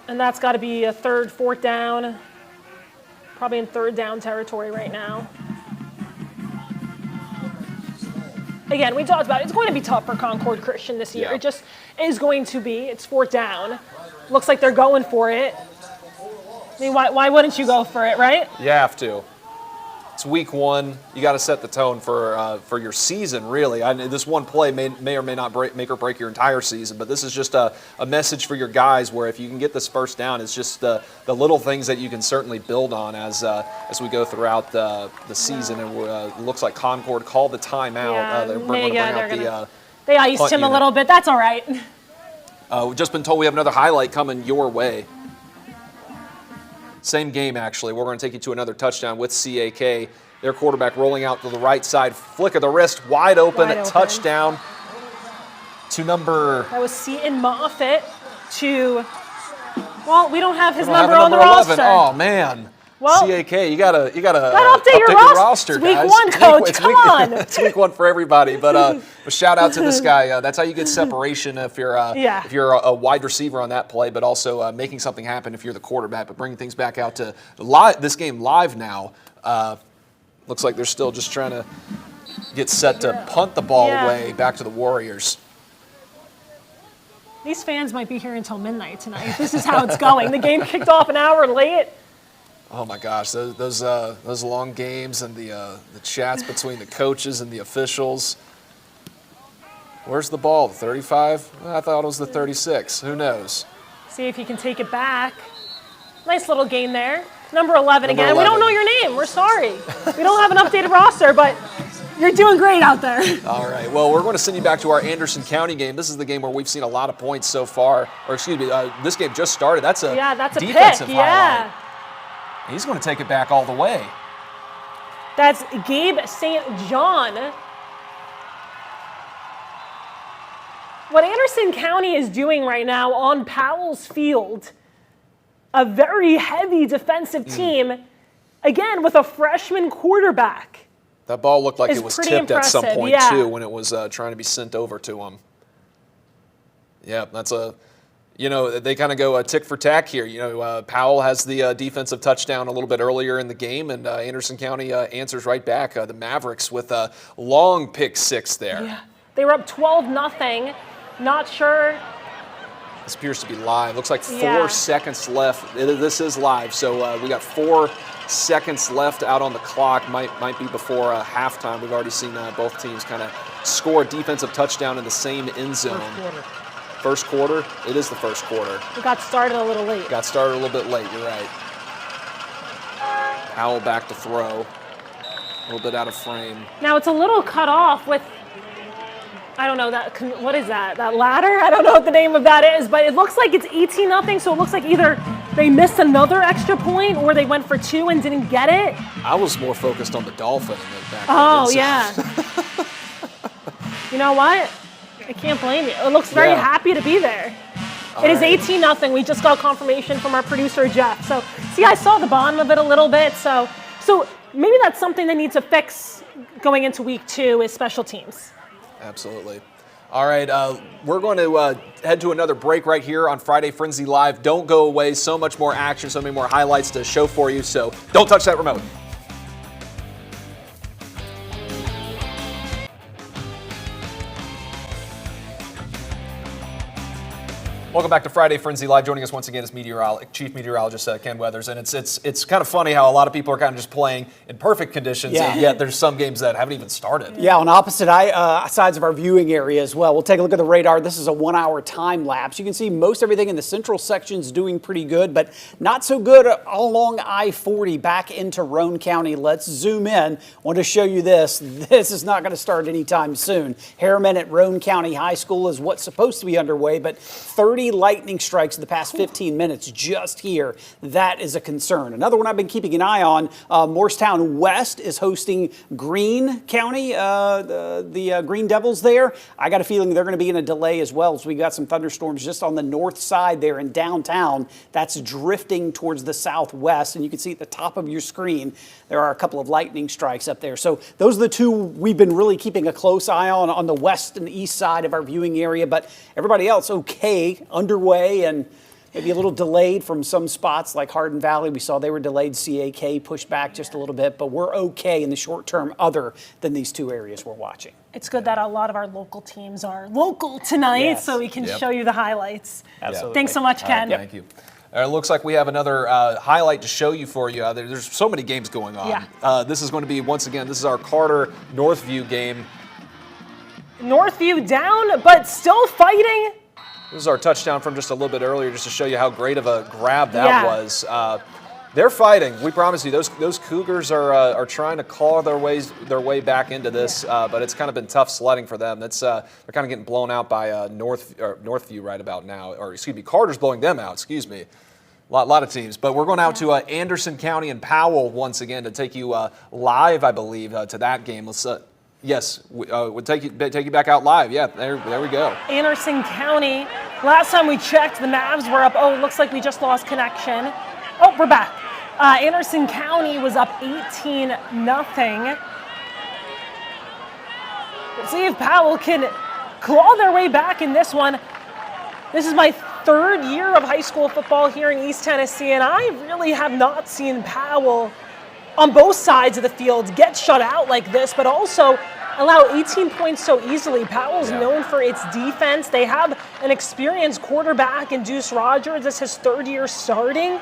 And that's got to be a fourth down. Probably in third down territory right now. Again, we talked about it. It's going to be tough for Concord Christian this year. Yeah. It just is going to be. It's fourth down. Looks like they're going for it. I mean, why wouldn't you go for it, right? You have to. It's week one. You got to set the tone for your season, really. This one play may or may not make or break your entire season, but this is just a message for your guys where if you can get this first down, it's just the little things that you can certainly build on as we go throughout the season. And it looks like Concord called the timeout. Yeah, They're going to bring out they iced him a little bit. That's all right. We've just been told we have another highlight coming your way. Same game, actually. We're going to take you to another touchdown with CAK. Their quarterback rolling out to the right side, flick of the wrist, wide open. Touchdown to number... That was Seton Moffitt to... Well, we don't have his number on the 11. roster. Oh, man. Well, CAK, you gotta update your roster. It's week guys. 1, coach. Come on. It's week 1 for everybody. But shout out to this guy. That's how you get separation if you're a wide receiver on that play, but also making something happen if you're the quarterback. But bringing things back out to this game live now. Looks like they're still just trying to get set to punt the ball away back to the Warriors. These fans might be here until midnight tonight. This is how it's going. The game kicked off an hour late. Oh my gosh, those long games and the chats between the coaches and the officials. Where's the ball? The 35? I thought it was the 36. Who knows? See if you can take it back. Nice little gain there. Number 11 again. 11. We don't know your name. We're sorry. We don't have an updated roster, but you're doing great out there. All right. Well, we're going to send you back to our Anderson County game. This is the game where we've seen a lot of points so far. Or excuse me, this game just started. That's a defensive pick. highlight. He's going to take it back all the way. That's Gabe St. John. What Anderson County is doing right now on Powell's Field, a very heavy defensive team, again with a freshman quarterback. That ball looked like it was tipped at some point, too, when it was trying to be sent over to him. Yeah, that's they kind of go tick for tack here. Powell has the defensive touchdown a little bit earlier in the game, and Anderson County answers right back. The Mavericks with a long pick 6 there. Yeah. They were up 12-0. Not sure. This appears to be live. Looks like 4 seconds left. This is live, so we got 4 seconds left out on the clock. Might be before halftime. We've already seen both teams kind of score a defensive touchdown in the same end zone. First quarter? It is the first quarter. We got started a little late. Got started a little bit late, you're right. Powell back to throw. A little bit out of frame. Now it's a little cut off with, I don't know, what is that? That ladder? I don't know what the name of that is, but it looks like it's 18-0, so it looks like either they missed another extra point or they went for 2 and didn't get it. I was more focused on the Dolphin in the back. Oh, yeah. You know what? I can't blame you. It looks very happy to be there. It is 18-0. We just got confirmation from our producer, Jeff. So, see, I saw the bottom of it a little bit. So maybe that's something they need to fix going into week 2 is special teams. Absolutely. All right, we're going to head to another break right here on Friday Frenzy Live. Don't go away. So much more action, so many more highlights to show for you. So don't touch that remote. Welcome back to Friday Frenzy Live. Joining us once again is Chief Meteorologist Ken Weathers, and it's kind of funny how a lot of people are kind of just playing in perfect conditions, and yet there's some games that haven't even started. Yeah, on opposite sides of our viewing area as well. We'll take a look at the radar. This is a 1-hour time lapse. You can see most everything in the central section is doing pretty good, but not so good all along I-40 back into Roane County. Let's zoom in. I want to show you this. This is not going to start anytime soon. Harriman at Roane County High School is what's supposed to be underway, but 30 lightning strikes in the past 15 minutes just here. That is a concern. Another one I've been keeping an eye on, Morristown West is hosting Greene County, the Green Devils there. I got a feeling they're going to be in a delay as well. So we got some thunderstorms just on the north side there in downtown. That's drifting towards the southwest. And you can see at the top of your screen, there are a couple of lightning strikes up there. So those are the two we've been really keeping a close eye on the west and east side of our viewing area. But everybody else okay, underway, and maybe a little delayed from some spots like Hardin Valley. We saw they were delayed. CAK pushed back just a little bit, but we're okay in the short term other than these two areas we're watching. It's good that a lot of our local teams are local tonight, so we can show you the highlights. Absolutely. Thanks so much, Ken. Right, thank you. It looks like we have another highlight to show you for you. There's so many games going on. Yeah. This is going to be, once again, this is our Carter Northview game. Northview down, but still fighting. This is our touchdown from just a little bit earlier, just to show you how great of a grab that was. They're fighting. We promise you, those Cougars are trying to claw their way back into this, but it's kind of been tough sledding for them. That's they're kind of getting blown out by Northview right about now, or excuse me, Carter's blowing them out. Excuse me. A lot of teams, but we're going out to Anderson County and Powell once again to take you live, I believe, to that game. Let's, yes, we'll take you back out live. Yeah, there we go. Anderson County. Last time we checked, the Mavs were up. Oh, it looks like we just lost connection. Oh, we're back. Anderson County was up 18-0. We'll see if Powell can claw their way back in this one. This is my third year of high school football here in East Tennessee, and I really have not seen Powell on both sides of the field get shut out like this, but also allow 18 points so easily. Powell's known for its defense. They have an experienced quarterback in Deuce Rogers. This is his third year starting.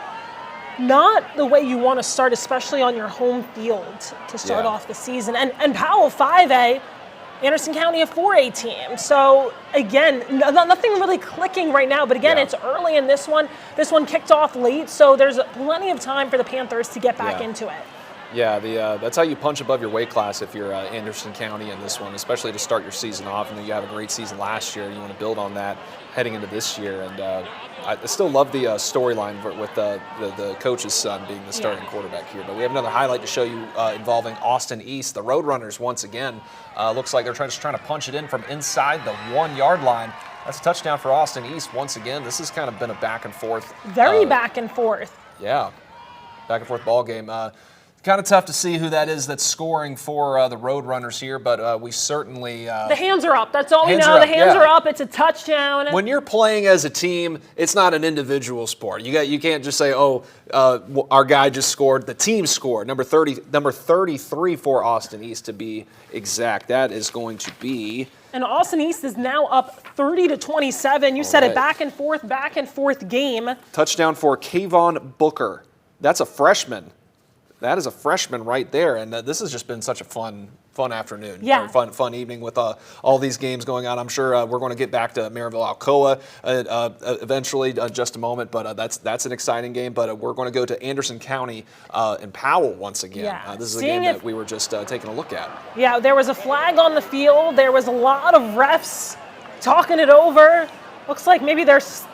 Not the way you want to start, especially on your home field to start off the season. And Powell 5A, Anderson County a 4A team. So again, nothing really clicking right now, but again, it's early in this one. This one kicked off late, so there's plenty of time for the Panthers to get back into it. Yeah, that's how you punch above your weight class if you're Anderson County in this one, especially to start your season off. And then you have a great season last year. You want to build on that heading into this year. And I still love the storyline with the coach's son being the starting quarterback here. But we have another highlight to show you involving Austin East. The Roadrunners once again looks like they're just trying to punch it in from inside the 1 yard line. That's a touchdown for Austin East once again. This has kind of been a back and forth. Very back and forth. Yeah, back and forth ball game. Kind of tough to see who that is that's scoring for the Roadrunners here, but we certainly... the hands are up. That's all we know. The hands are up. It's a touchdown. When you're playing as a team, it's not an individual sport. You can't just say, oh, our guy just scored. The team scored. Number 33 for Austin East to be exact. That is going to be... And Austin East is now up 30-27. You said it, back and forth game. Touchdown for Kayvon Booker. That's a freshman. That is a freshman right there, and this has just been such a fun afternoon. Yeah. Fun evening with all these games going on. I'm sure we're going to get back to Maryville Alcoa eventually in just a moment, but that's an exciting game. But we're going to go to Anderson County and Powell once again. Yeah. This is a game that we were just taking a look at. Yeah, there was a flag on the field. There was a lot of refs talking it over. Looks like maybe there's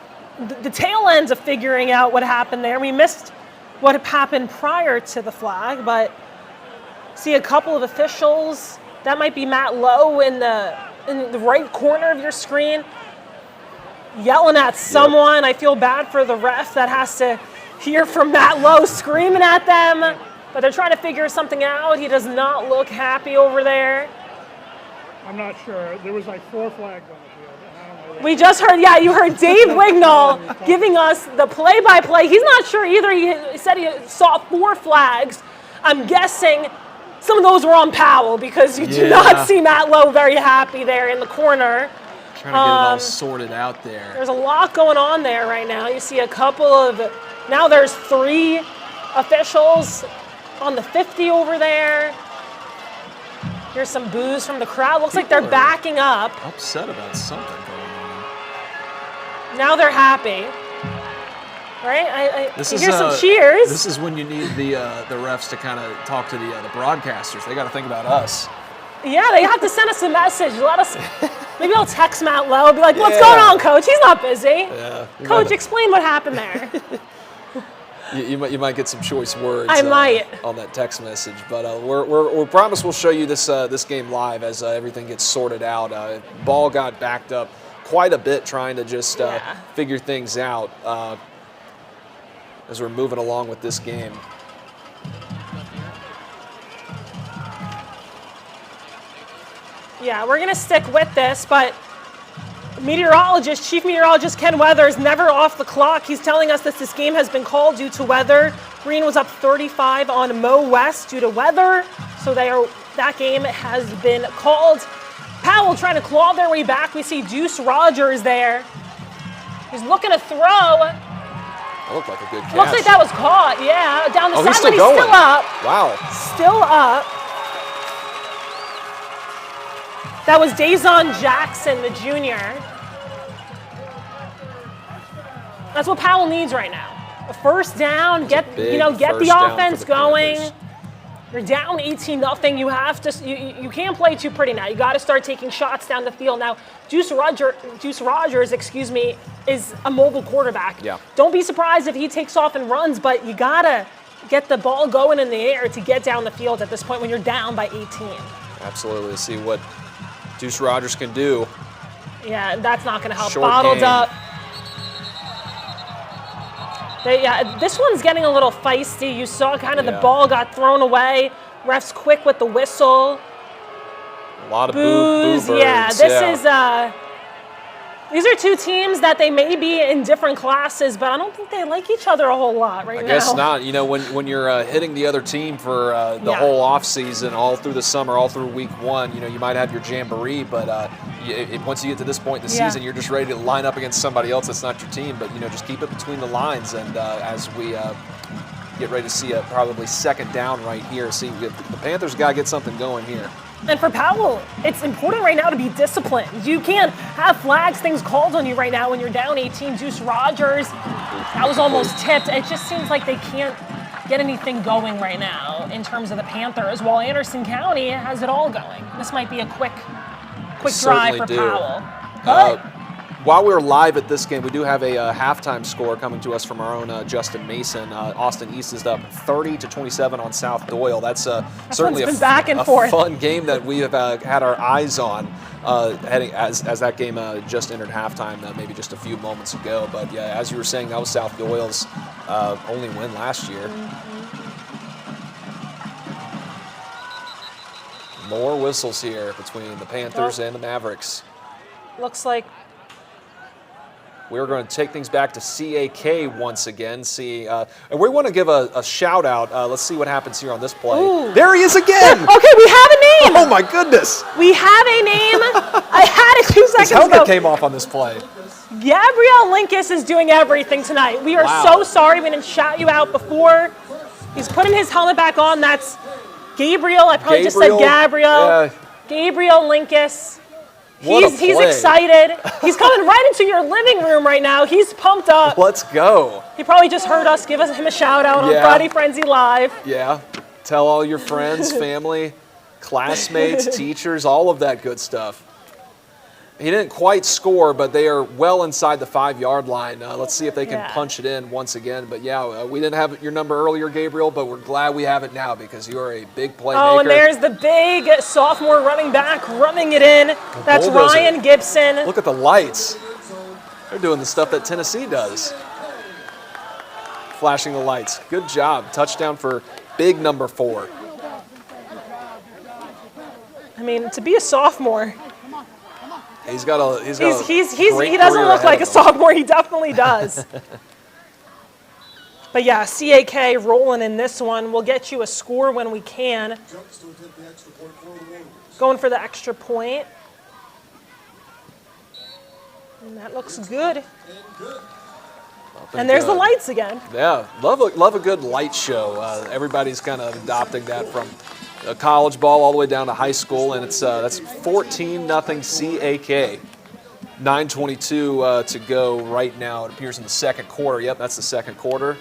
the tail ends of figuring out what happened there. We missed what had happened prior to the flag, but see a couple of officials. That might be Matt Lowe in the right corner of your screen yelling at someone. I feel bad for the ref that has to hear from Matt Lowe screaming at them, but they're trying to figure something out. He does not look happy over there. I'm not sure. There was like 4 flags on the field. We just heard, you heard Dave Wignall giving us the play-by-play. He's not sure either. He said he saw 4 flags. I'm guessing some of those were on Powell because you do not see Matt Lowe very happy there in the corner. Trying to get it all sorted out there. There's a lot going on there right now. You see a couple of, now there's 3 officials on the 50 over there. Here's some boos from the crowd. Looks like they're backing up. Upset about something going on. Now they're happy, right? This you is hear some cheers. This is when you need the refs to kind of talk to the broadcasters. They got to think about us. Yeah, they have to send us a message. Let us. Maybe I'll text Matt Lowe. Be like, "What's going on, Coach? He's not busy. Yeah, Coach, explain what happened there." You might get some choice words. I might on that text message, but we're promise we'll show you this game live as everything gets sorted out. Ball got backed up quite a bit trying to just figure things out as we're moving along with this game. Yeah, we're going to stick with this, but Chief Meteorologist Ken Weathers never off the clock. He's telling us that this game has been called due to weather. Green was up 35 on Mo West due to weather, so that game has been called. Powell trying to claw their way back. We see Deuce Rogers there. He's looking to throw. That looked like a good catch. Looks like that was caught, down the sideline. He's still He's going. Still up. Wow. Still up. That was Dazon Jackson, the junior. That's what Powell needs right now. A first down, get the offense going. You're down 18-0. You have to. You can't play too pretty now. You got to start taking shots down the field now. Juice Rogers, is a mobile quarterback. Yeah. Don't be surprised if he takes off and runs, but you gotta get the ball going in the air to get down the field at this point when you're down by 18. Absolutely. See what Juice Rogers can do. Yeah, that's not going to help. Short Bottled game. up. This one's getting a little feisty. You saw kind of the ball got thrown away. Ref's quick with the whistle. A lot of Boos. boo birds. Yeah, this is. These are two teams that they may be in different classes, but I don't think they like each other a whole lot right now. I guess not. You know, when you're hitting the other team for the whole off season, all through the summer, all through week one, you know, you might have your jamboree, but once you get to this point in the season, you're just ready to line up against somebody else that's not your team. But you know, just keep it between the lines, and as we get ready to see a probably second down right here, see the Panthers got to get something going here. And for Powell, it's important right now to be disciplined. You can't have flags, things called on you right now when you're down 18. Juice Rogers, that was almost tipped. It just seems like they can't get anything going right now in terms of the Panthers, while Anderson County has it all going. This might be a quick drive for Powell. But while we're live at this game, we do have a halftime score coming to us from our own Justin Mason. Austin East is up 30-27 on South Doyle. That's certainly a fun game that we have had our eyes on heading as that game just entered halftime, maybe just a few moments ago. But yeah, as you were saying, that was South Doyle's only win last year. More whistles here between the Panthers and the Mavericks. Looks like we're going to take things back to CAK once again. And we want to give a shout out. Let's see what happens here on this play. Ooh. There he is again. Okay, we have a name. Oh my goodness. We have a name. I had it 2 seconds His helmet ago. came off on this play. Gabriel Linkus is doing everything tonight. We are so sorry we didn't shout you out before. He's putting his helmet back on. That's Gabriel. I probably just said Gabriel. Yeah. Gabriel Linkus. What He's excited. He's coming right into your living room right now. He's pumped up. Let's go. He probably just heard us give him a shout out on Friday Frenzy Live. Yeah. Tell all your friends, family, classmates, teachers, all of that good stuff. He didn't quite score, but they are well inside the 5-yard line. Let's see if they can punch it in once again. But yeah, we didn't have your number earlier, Gabriel, but we're glad we have it now because you are a big playmaker. Oh, and there's the big sophomore running back running it in. That's Ryan Gibson. Look at the lights. They're doing the stuff that Tennessee does. Flashing the lights. Good job. Touchdown for big number 4. I mean, to be a sophomore. He doesn't look like a sophomore. He definitely does. But yeah, CAK rolling in this one. We'll get you a score when we can. Going for the extra point. And that looks good. And there's the lights again. Yeah, love a good light show. Everybody's kind of adopting that from college ball all the way down to high school, and it's that's 14-0 CAK. 9:22 to go right now. It appears in the second quarter. Yep, that's the second quarter.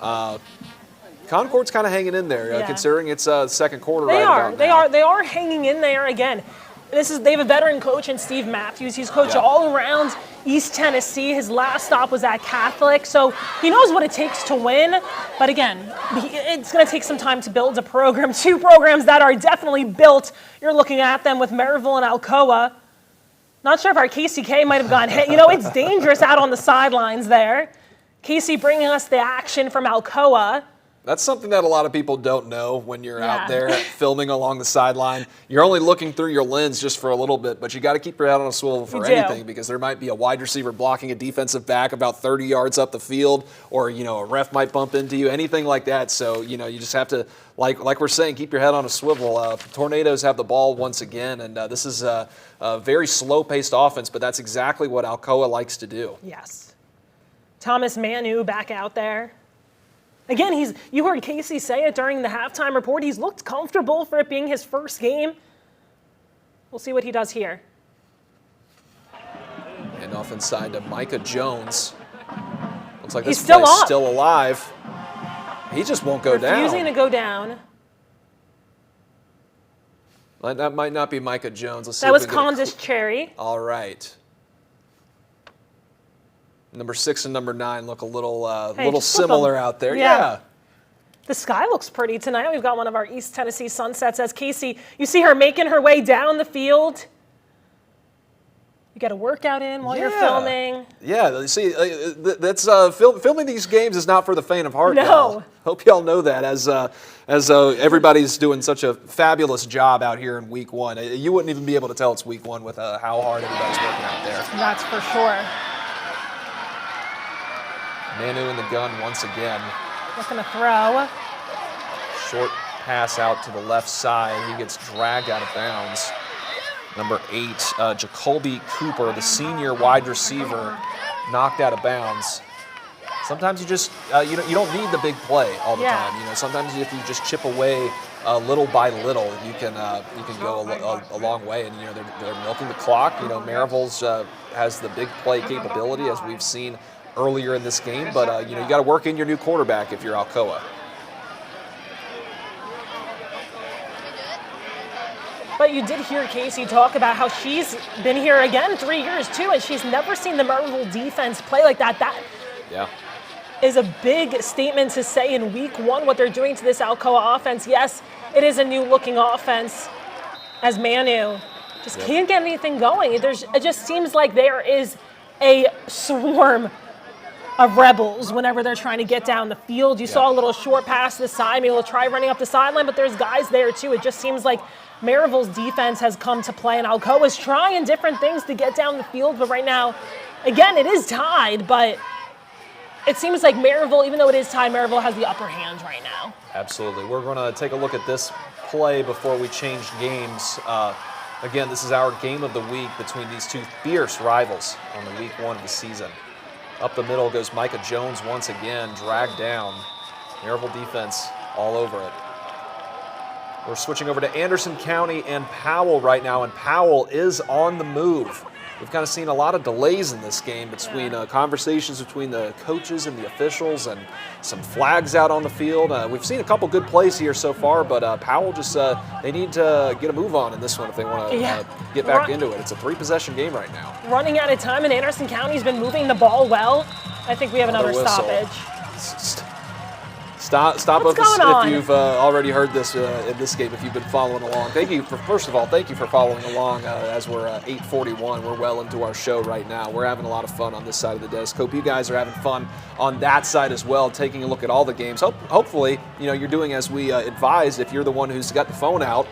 Concord's kind of hanging in there, considering it's second quarter. They are hanging in there again. They have a veteran coach in Steve Matthews. He's coached all around East Tennessee. His last stop was at Catholic, so he knows what it takes to win. But again, it's going to take some time to build a program. 2 programs that are definitely built. You're looking at them with Maryville and Alcoa. Not sure if our KCK might have gotten hit. You know, it's dangerous out on the sidelines there. Casey bringing us the action from Alcoa. That's something that a lot of people don't know when you're out there filming along the sideline. You're only looking through your lens just for a little bit, but you got to keep your head on a swivel for anything because there might be a wide receiver blocking a defensive back about 30 yards up the field, or a ref might bump into you, anything like that. So you just have to, like we're saying, keep your head on a swivel. Tornadoes have the ball once again, and this is a very slow-paced offense, but that's exactly what Alcoa likes to do. Yes, Thomas Manu back out there. Again, you heard Casey say it during the halftime report. He's looked comfortable for it being his first game. We'll see what he does here. And off inside to Micah Jones. Looks like He's this play's still alive. He just won't go down. Refusing to go down. That might not be Micah Jones. Let's see That if was we can get a Candace Cherry. All right. Number 6 and number 9 look a little just flip similar 'em. out there. Yeah. Yeah. The sky looks pretty tonight. We've got one of our East Tennessee sunsets. As Casey, you see her making her way down the field. You get a workout in while you're filming. Yeah, see, that's filming these games is not for the faint of heart. No. Y'all. Hope y'all know that as everybody's doing such a fabulous job out here in week 1. You wouldn't even be able to tell it's week 1 with how hard everybody's working out there. That's for sure. Manu in the gun once again. Looking to throw. Short pass out to the left side. He gets dragged out of bounds. Number 8, Jacoby Cooper, the senior wide receiver, knocked out of bounds. Sometimes you just you don't need the big play all the time. Sometimes if you just chip away little by little, you can go a long way. And they're milking the clock. Maryville's has the big play capability as we've seen earlier in this game. But you got to work in your new quarterback if you're Alcoa. But you did hear Casey talk about how she's been here again 3 years too, and she's never seen the Maryville defense play like that. That is a big statement to say in week 1 what they're doing to this Alcoa offense. Yes, it is a new looking offense as Manu just can't get anything going. It just seems like there is a swarm of rebels whenever they're trying to get down the field. You saw a little short pass to the side. Maybe they'll try running up the sideline, but there's guys there too. It just seems like Maryville's defense has come to play, and Alcoa's trying different things to get down the field. But right now, again, it is tied, but it seems like Maryville, even though it is tied, Maryville has the upper hand right now. Absolutely. We're going to take a look at this play before we change games. Again, this is our game of the week between these two fierce rivals on the week 1 of the season. Up the middle goes Micah Jones once again, dragged down. Maryville defense all over it. We're switching over to Anderson County and Powell right now, and Powell is on the move. We've kind of seen a lot of delays in this game between conversations between the coaches and the officials and some flags out on the field. We've seen a couple good plays here so far, but Powell just, they need to get a move on in this one if they want to get back into it. It's a 3-possession game right now. Running out of time, and Anderson County's been moving the ball well. I think we have another stoppage. Stop What's us going on? if you've already heard this in this game, if you've been following along. First of all, thank you for following along as we're 8:41. We're well into our show right now. We're having a lot of fun on this side of the desk. Hope you guys are having fun on that side as well, taking a look at all the games. Hopefully, you're doing as we advised. If you're the one who's got the phone out,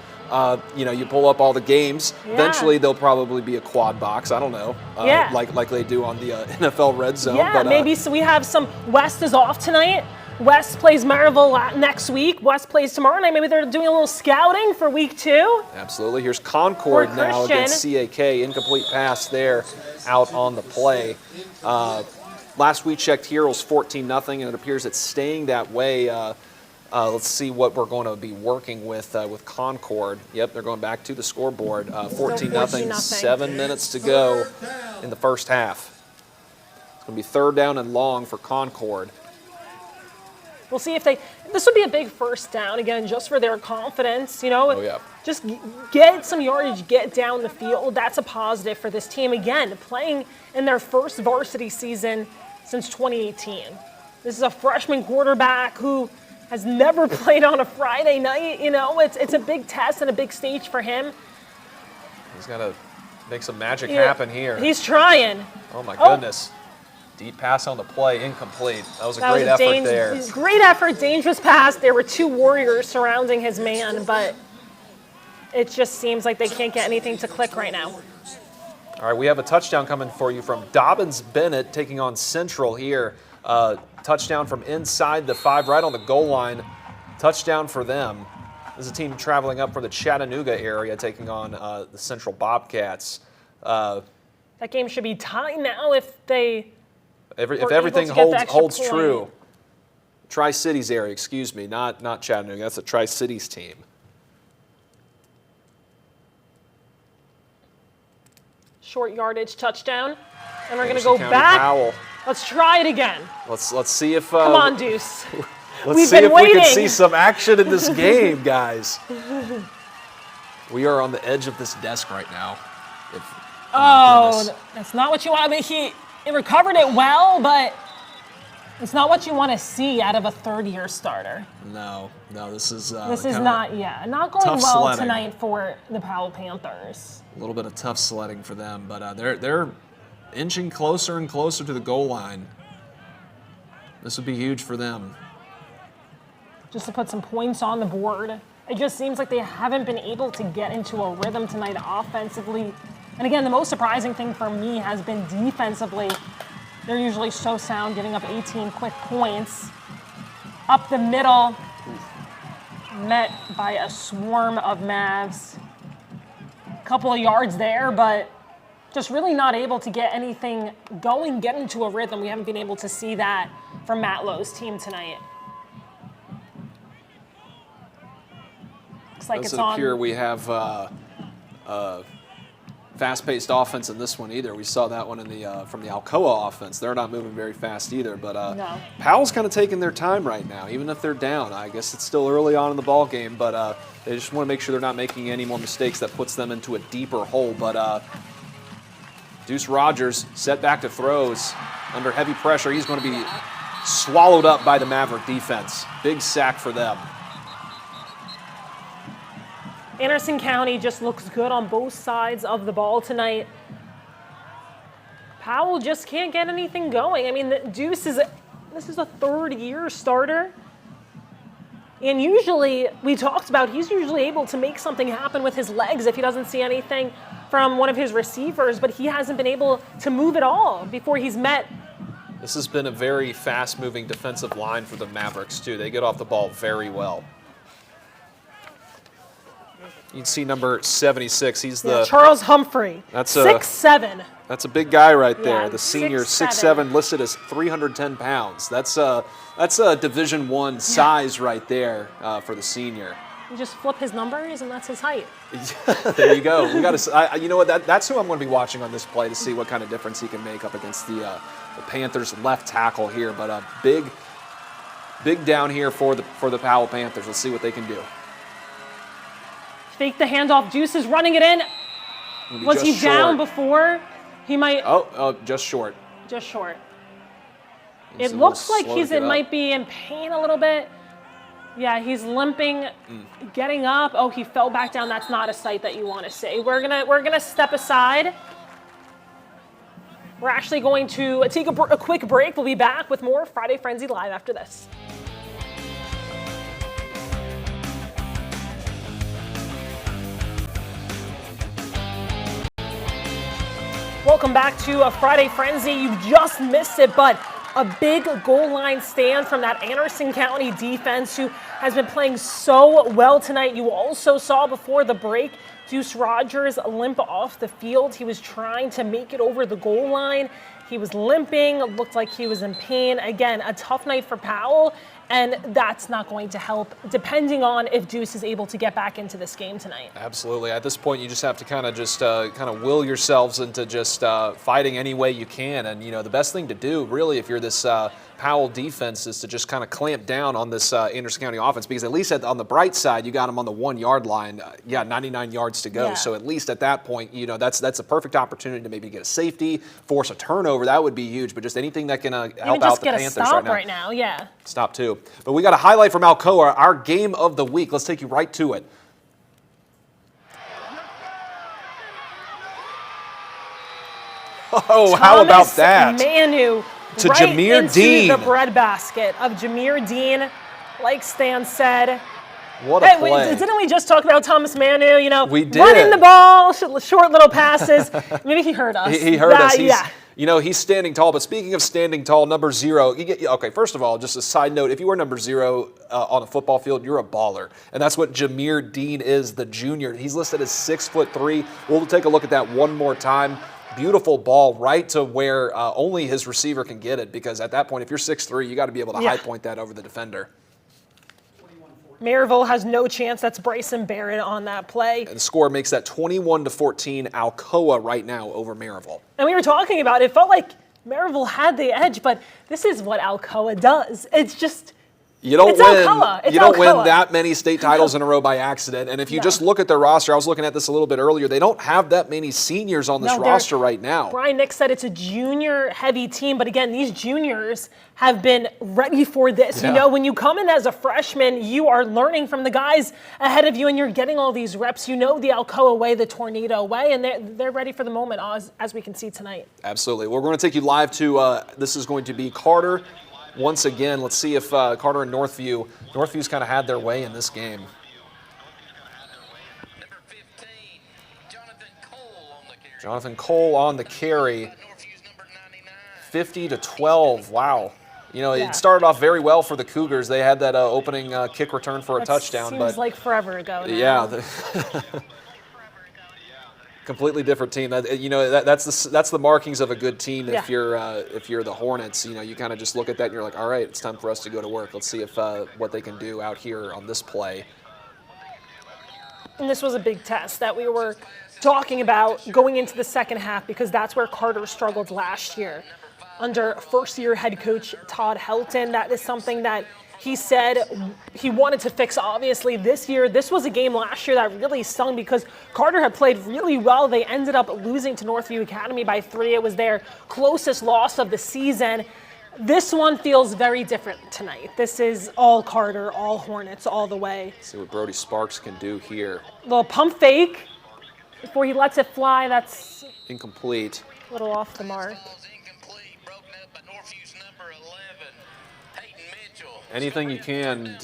you pull up all the games. Yeah. Eventually, there'll probably be a quad box. I don't know, like they do on the NFL Red Zone. Yeah, but, maybe so we have some. West is off tonight. West plays Maryville next week. West plays tomorrow night. Maybe they're doing a little scouting for week 2. Absolutely. Here's Concord now against CAK. Incomplete pass there out on the play. Last we checked here, it was 14-0, and it appears it's staying that way. Let's see what we're going to be working with Concord. Yep, they're going back to the scoreboard. 14-0, 7 minutes to go in the first half. It's going to be 3rd down and long for Concord. We'll see if this would be a big first down, again, just for their confidence, Just get some yardage, get down the field. That's a positive for this team. Again, playing in their first varsity season since 2018. This is a freshman quarterback who has never played on a Friday night. It's a big test and a big stage for him. He's got to make some magic happen here. He's trying. Oh, my goodness. Deep pass on the play, incomplete. That was a great effort there. Great effort, dangerous pass. There were 2 warriors surrounding his man, but it just seems like they can't get anything to click right now. All right, we have a touchdown coming for you from Dobbins Bennett taking on Central here. Touchdown from inside the 5, right on the goal line. Touchdown for them. This is a team traveling up from the Chattanooga area taking on the Central Bobcats. That game should be tied now if everything holds true. Tri-Cities area, excuse me, not Chattanooga. That's a Tri-Cities team. Short yardage touchdown, and we're going to Anderson go County back. Powell. Let's try it again. Let's see if Come on, Deuce. Let's see if we can see some action in this game, guys. We are on the edge of this desk right now. That's not what you want. I mean, he recovered it well, but it's not what you want to see out of a third-year starter. No, this is not going well sledding tonight for the Powell Panthers. A little bit of tough sledding for them, but they're inching closer and closer to the goal line. This would be huge for them. Just to put some points on the board. It just seems like they haven't been able to get into a rhythm tonight offensively. And again, the most surprising thing for me has been defensively. They're usually so sound, giving up 18 quick points. Up the middle, met by a swarm of Mavs. A couple of yards there, but just really not able to get anything going, get into a rhythm. We haven't been able to see that from Matt Lowe's team tonight. Looks like it's on. Appear we have fast-paced offense in this one either. We saw that one in the from the Alcoa offense. They're not moving very fast either. But no. Powell's kind of taking their time right now, even if they're down. I guess it's still early on in the ball game, but they just want to make sure they're not making any more mistakes that puts them into a deeper hole. But Deuce Rogers set back to throws under heavy pressure. He's going to be swallowed up by the Maverick defense. Big sack for them. Anderson County just looks good on both sides of the ball tonight. Powell just can't get anything going. I mean, Deuce this is a third-year starter. And usually, we talked about, he's usually able to make something happen with his legs if he doesn't see anything from one of his receivers, but he hasn't been able to move at all before he's met. This has been a very fast-moving defensive line for the Mavericks, too. They get off the ball very well. You can see number 76. He's Charles Humphrey. That's 6'7". That's a big guy right there. Yeah, the senior, 6'7", 6'7", listed as 310 pounds. That's a Division I size right there for the senior. You just flip his numbers, and that's his height. There you go. We got to. You know what? That's who I'm going to be watching on this play to see what kind of difference he can make up against the Panthers left tackle here. But big down here for the Powell Panthers. Let's see what they can do. Fake the handoff. Deuce is running it in. Was he down before? He might. Oh, just short. Just short. It looks like might be in pain a little bit. Yeah, he's limping, getting up. Oh, he fell back down. That's not a sight that you want to see. We're gonna step aside. We're actually going to take a quick break. We'll be back with more Friday Frenzy Live after this. Welcome back to a Friday Frenzy. You just missed it, but a big goal line stand from that Anderson County defense who has been playing so well tonight. You also saw before the break Deuce Rogers limp off the field. He was trying to make it over the goal line. He was limping, looked like he was in pain. Again, a tough night for Powell, and that's not going to help depending on if Deuce is able to get back into this game tonight. Absolutely. At this point, you just have to kind of will yourselves into just fighting any way you can. And, the best thing to do, really, if you're this Powell defense, is to just kind of clamp down on this Anderson County offense, because at least on the bright side, you got them on the 1 yard line. 99 yards to go. Yeah. So at least at that point, that's a perfect opportunity to maybe get a safety, force a turnover. That would be huge. But just anything that can help out the Panthers right now. Yeah. Stop too. But we got a highlight from Alcoa, our game of the week. Let's take you right to it. Oh, how about that? Manu to right Jameer into Dean. The breadbasket of Jameer Dean, like Stan said. What a play. Didn't we just talk about Thomas Manu? We did. Running the ball, short little passes. Maybe he heard us. He heard us. Yeah. He's standing tall. But speaking of standing tall, number 0. Okay, first of all, just a side note, if you were number 0 on a football field, you're a baller. And that's what Jameer Dean is, the junior. He's listed as 6'3". We'll take a look at that one more time. Beautiful ball right to where only his receiver can get it, because at that point, if you're 6'3", you got to be able to high point that over the defender. Maryville has no chance. That's Bryson Barrett on that play. And the score makes that 21-14 Alcoa right now over Maryville. And we were talking about it felt like Maryville had the edge, but this is what Alcoa does. It's just You don't It's win. Alcoa. It's You don't win Alcoa. that many state titles in a row by accident. And if you just look at their roster, I was looking at this a little bit earlier. They don't have that many seniors on this No, roster right now. Brian Nick said it's a junior-heavy team, but again, these juniors have been ready for this. Yeah. You know, when you come in as a freshman, you are learning from the guys ahead of you, and you're getting all these reps. You know the Alcoa way, the Tornado way, and they're ready for the moment, as we can see tonight. Absolutely. We're going to take you live to, this is going to be Carter. Once again, let's see if Carter and Northview's kind of had their way in this game. Jonathan Cole on the carry. 50-12. Wow. You know, Yeah. it started off very well for the Cougars. They had that opening kick return for a touchdown. Seems like forever ago now. Yeah. Completely different team. That's the markings of a good team. If you're the Hornets, you know, you kind of just look at that and you're like, all right, it's time for us to go to work. Let's see if what they can do out here on this play. And this was a big test that we were talking about going into the second half, because that's where Carter struggled last year under first-year head coach Todd Helton. That is something that he said he wanted to fix, obviously, this year. This was a game last year that really stung because Carter had played really well. They ended up losing to Northview Academy by 3. It was their closest loss of the season. This one feels very different tonight. This is all Carter, all Hornets, all the way. See what Brody Sparks can do here. Little pump fake before he lets it fly. That's Incomplete. a little off the mark. Anything you can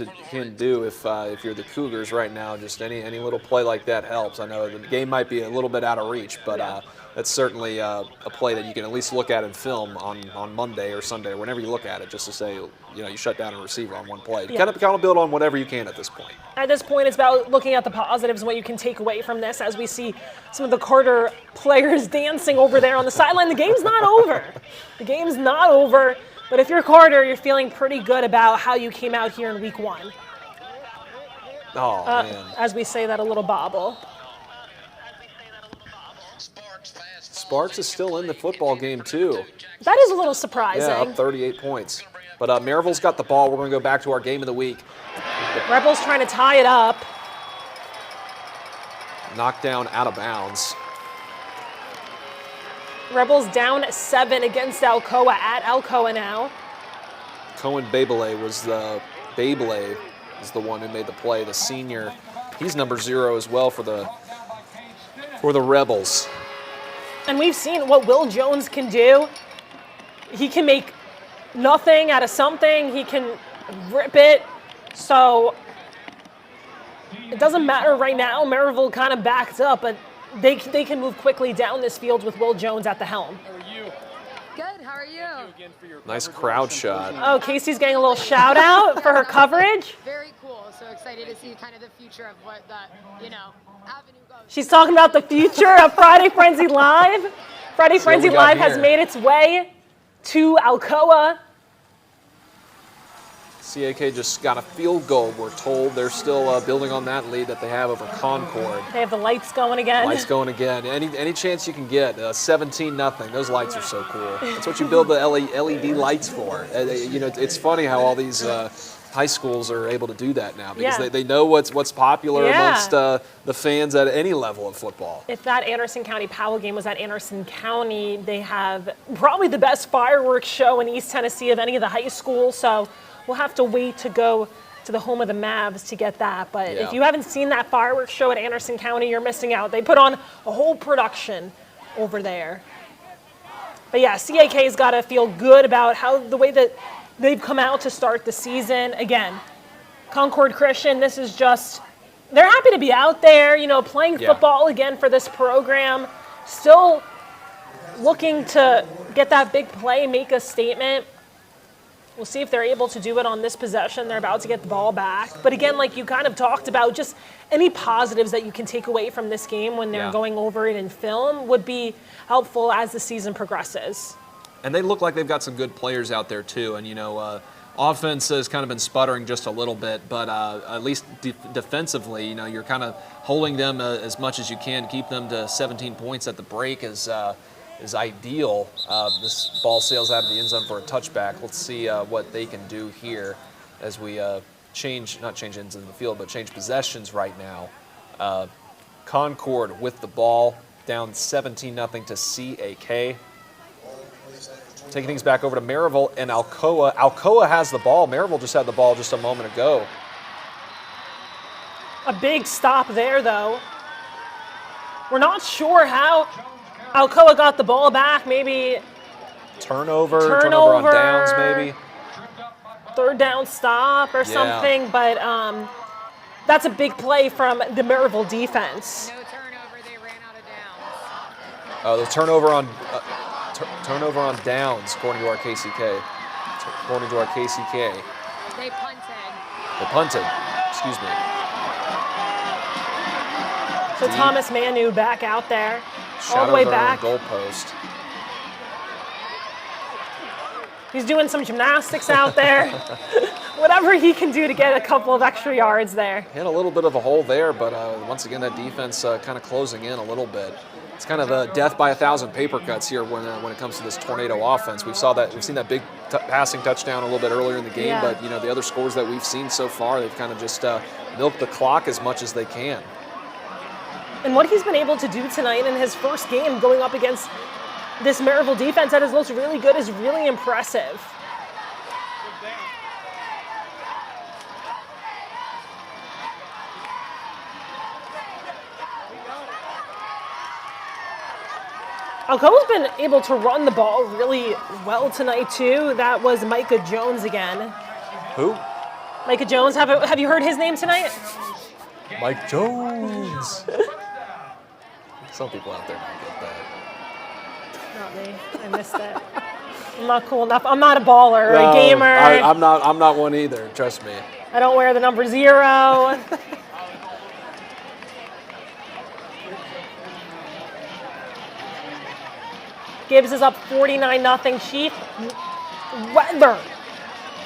do if you're the Cougars right now, just any little play like that helps. I know the game might be a little bit out of reach, but that's certainly a play that you can at least look at in film on Monday or Sunday or whenever you look at it, just to say, you know, you shut down a receiver on one play. You kind of build on whatever you can at this point. At this point, it's about looking at the positives and what you can take away from this, as we see some of the Carter players dancing over there on the sideline. The game's not over. The game's not over. But if you're Carter, you're feeling pretty good about how you came out here in week 1. Oh, man. As we say that, a little bobble. Sparks is still in the football game, too. That is a little surprising. Yeah, up 38 points. But Maryville's got the ball. We're going to go back to our game of the week. Rebels trying to tie it up. Knocked down out of bounds. Rebels down 7 against Alcoa at Alcoa now. Cohen Babele was the one who made the play, the senior. He's number 0 as well for the Rebels. And we've seen what Will Jones can do. He can make nothing out of something. He can rip it. So it doesn't matter right now. Maryville kind of backed up, but they can move quickly down this field with Will Jones at the helm. How are you? Good, how are you? Nice crowd shot. Oh, Casey's getting a little shout out for her coverage. Very cool. So excited to see kind of the future of what that, avenue goes. She's talking about the future of Friday Frenzy Live. Friday See what we Frenzy got Live has here. made its way to Alcoa. CAK just got a field goal, we're told. They're still building on that lead that they have over Concord. They have the lights going again. Lights going again. Any chance you can get. 17-0. Those lights are so cool. That's what you build the LED lights for. It's funny how all these high schools are able to do that now, because Yeah. they know what's popular Yeah. amongst the fans at any level of football. If that Anderson County Powell game was at Anderson County, they have probably the best fireworks show in East Tennessee of any of the high schools. So we'll have to wait to go to the home of the Mavs to get that. But Yeah. if you haven't seen that fireworks show at Anderson County, you're missing out. They put on a whole production over there. But yeah, CAK's got to feel good about the way that they've come out to start the season. Again, Concord Christian, this is just, they're happy to be out there, playing Yeah. football again for this program. Still looking to get that big play, make a statement. We'll see if they're able to do it on this possession. They're about to get the ball back. But again, like you kind of talked about, just any positives that you can take away from this game when they're Yeah. going over it in film would be helpful as the season progresses. And they look like they've got some good players out there, too. And, offense has kind of been sputtering just a little bit, but at least defensively, you're kind of holding them as much as you can, keep them to 17 points at the break is ideal. This ball sails out of the end zone for a touchback. Let's see what they can do here. as we not change ends in the field, but change possessions right now. Concord with the ball, down 17-0 to CAK. Taking things back over to Maryville and Alcoa. Alcoa has the ball. Maryville just had the ball just a moment ago. A big stop there, though. We're not sure how Alcoa got the ball back. Maybe turnover on downs, maybe. Third down stop or something, but that's a big play from the Maryville defense. No turnover, they ran out of downs. Oh, the turnover on downs, according to our KCK. According to our KCK. They punted. They punted, excuse me. So Thomas Manu back out there, all Shadows the way are back. on the goalpost. He's doing some gymnastics out there. Whatever he can do to get a couple of extra yards there. Hit a little bit of a hole there, but once again, that defense kind of closing in a little bit. It's kind of a death by 1,000 paper cuts here when it comes to this Tornado offense. We've seen that big passing touchdown a little bit earlier in the game, but the other scores that we've seen so far, they've kind of just milked the clock as much as they can. And what he's been able to do tonight in his first game going up against this Maryville defense that looks really good is really impressive. Alcoa's been able to run the ball really well tonight, too. That was Micah Jones again. Who? Micah Jones. Have you heard his name tonight? Mike Jones. Some people out there might get that. Not me. I missed it. I'm not cool enough. I'm not a baller or a gamer. I'm not one either, trust me. I don't wear the number 0. Gibbs is up 49-0. Chief Weather.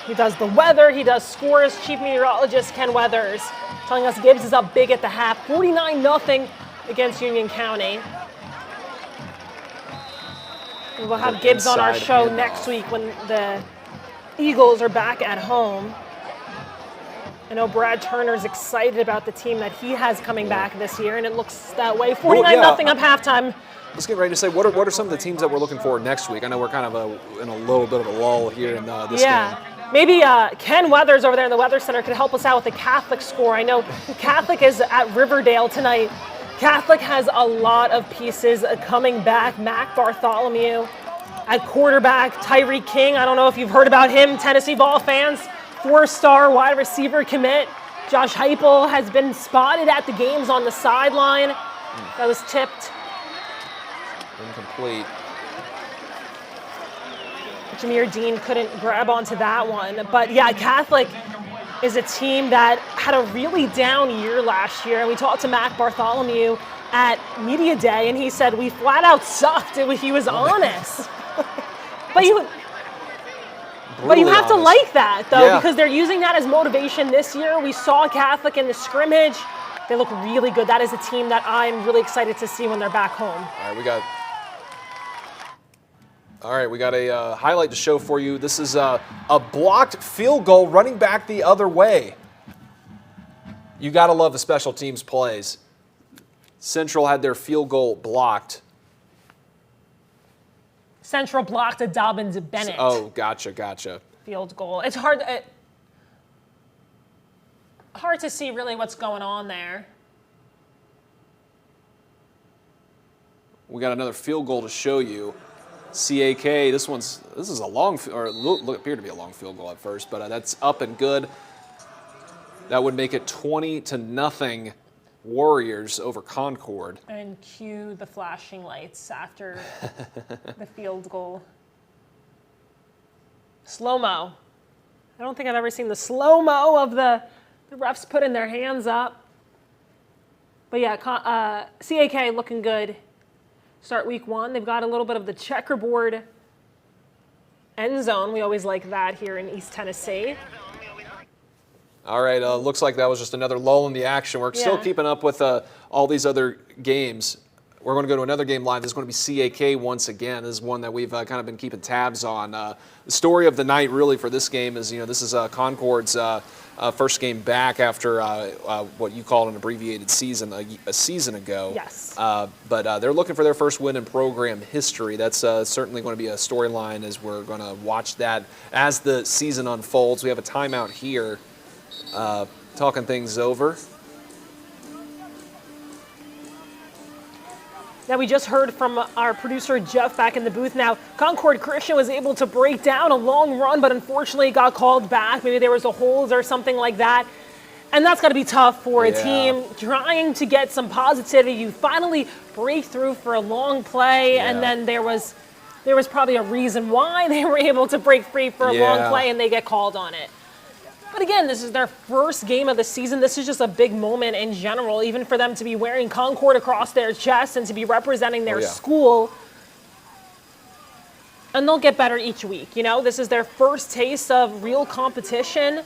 He does the weather. He does scores. Chief meteorologist Ken Weathers telling us Gibbs is up big at the half. 49-0 against Union County. We'll have Gibbs on our show next week when the Eagles are back at home. I know Brad Turner's excited about the team that he has coming back this year, and it looks that way. 49-0 up halftime. Let's get ready to say, what are some of the teams that we're looking for next week? I know we're kind of in a little bit of a lull here in this game. Maybe Ken Weathers over there in the Weather Center could help us out with the Catholic score. I know Catholic is at Riverdale tonight. Catholic has a lot of pieces coming back. Mac Bartholomew at quarterback. Tyree King, I don't know if you've heard about him, Tennessee ball fans. 4-star wide receiver commit. Josh Heupel has been spotted at the games on the sideline. That was tipped. Incomplete. Jameer Dean couldn't grab onto that one. But yeah, Catholic is a team that had a really down year last year. And we talked to Mac Bartholomew at Media Day, and he said, we flat out sucked. He was honest. But you have to like that, though, because they're using that as motivation this year. We saw Catholic in the scrimmage. They look really good. That is a team that I'm really excited to see when they're back home. All right, we got a highlight to show for you. This is a blocked field goal running back the other way. You got to love the special teams plays. Central had their field goal blocked. Central blocked a Dobbins Bennett. Oh, gotcha. Field goal. It's hard to see really what's going on there. We got another field goal to show you. CAK, this is a long, or appeared to be a long field goal at first, but that's up and good. That would make it 20-0 Warriors over Concord. And cue the flashing lights after the field goal. Slow-mo. I don't think I've ever seen the slow-mo of the refs putting their hands up. But yeah, CAK looking good. Start week 1. They've got a little bit of the checkerboard end zone. We always like that here in East Tennessee. All right, looks like that was just another lull in the action. We're still keeping up with all these other games. we're going to go to another game live. This is going to be CAK once again. This is one that we've kind of been keeping tabs on. The story of the night really for this game is, this is Concord's first game back after what you called an abbreviated season a season ago. Yes. But they're looking for their first win in program history. That's certainly going to be a storyline as we're going to watch that as the season unfolds. We have a timeout here, talking things over. Now, we just heard from our producer, Jeff, back in the booth. Now, Concord Christian was able to break down a long run, but unfortunately got called back. Maybe there was a hold or something like that. And that's got to be tough for a team trying to get some positivity. You finally break through for a long play, and then there was probably a reason why they were able to break free for a long play, and they get called on it. But again, this is their first game of the season. This is just a big moment in general, even for them to be wearing Concord across their chest and to be representing their school. And they'll get better each week. This is their first taste of real competition.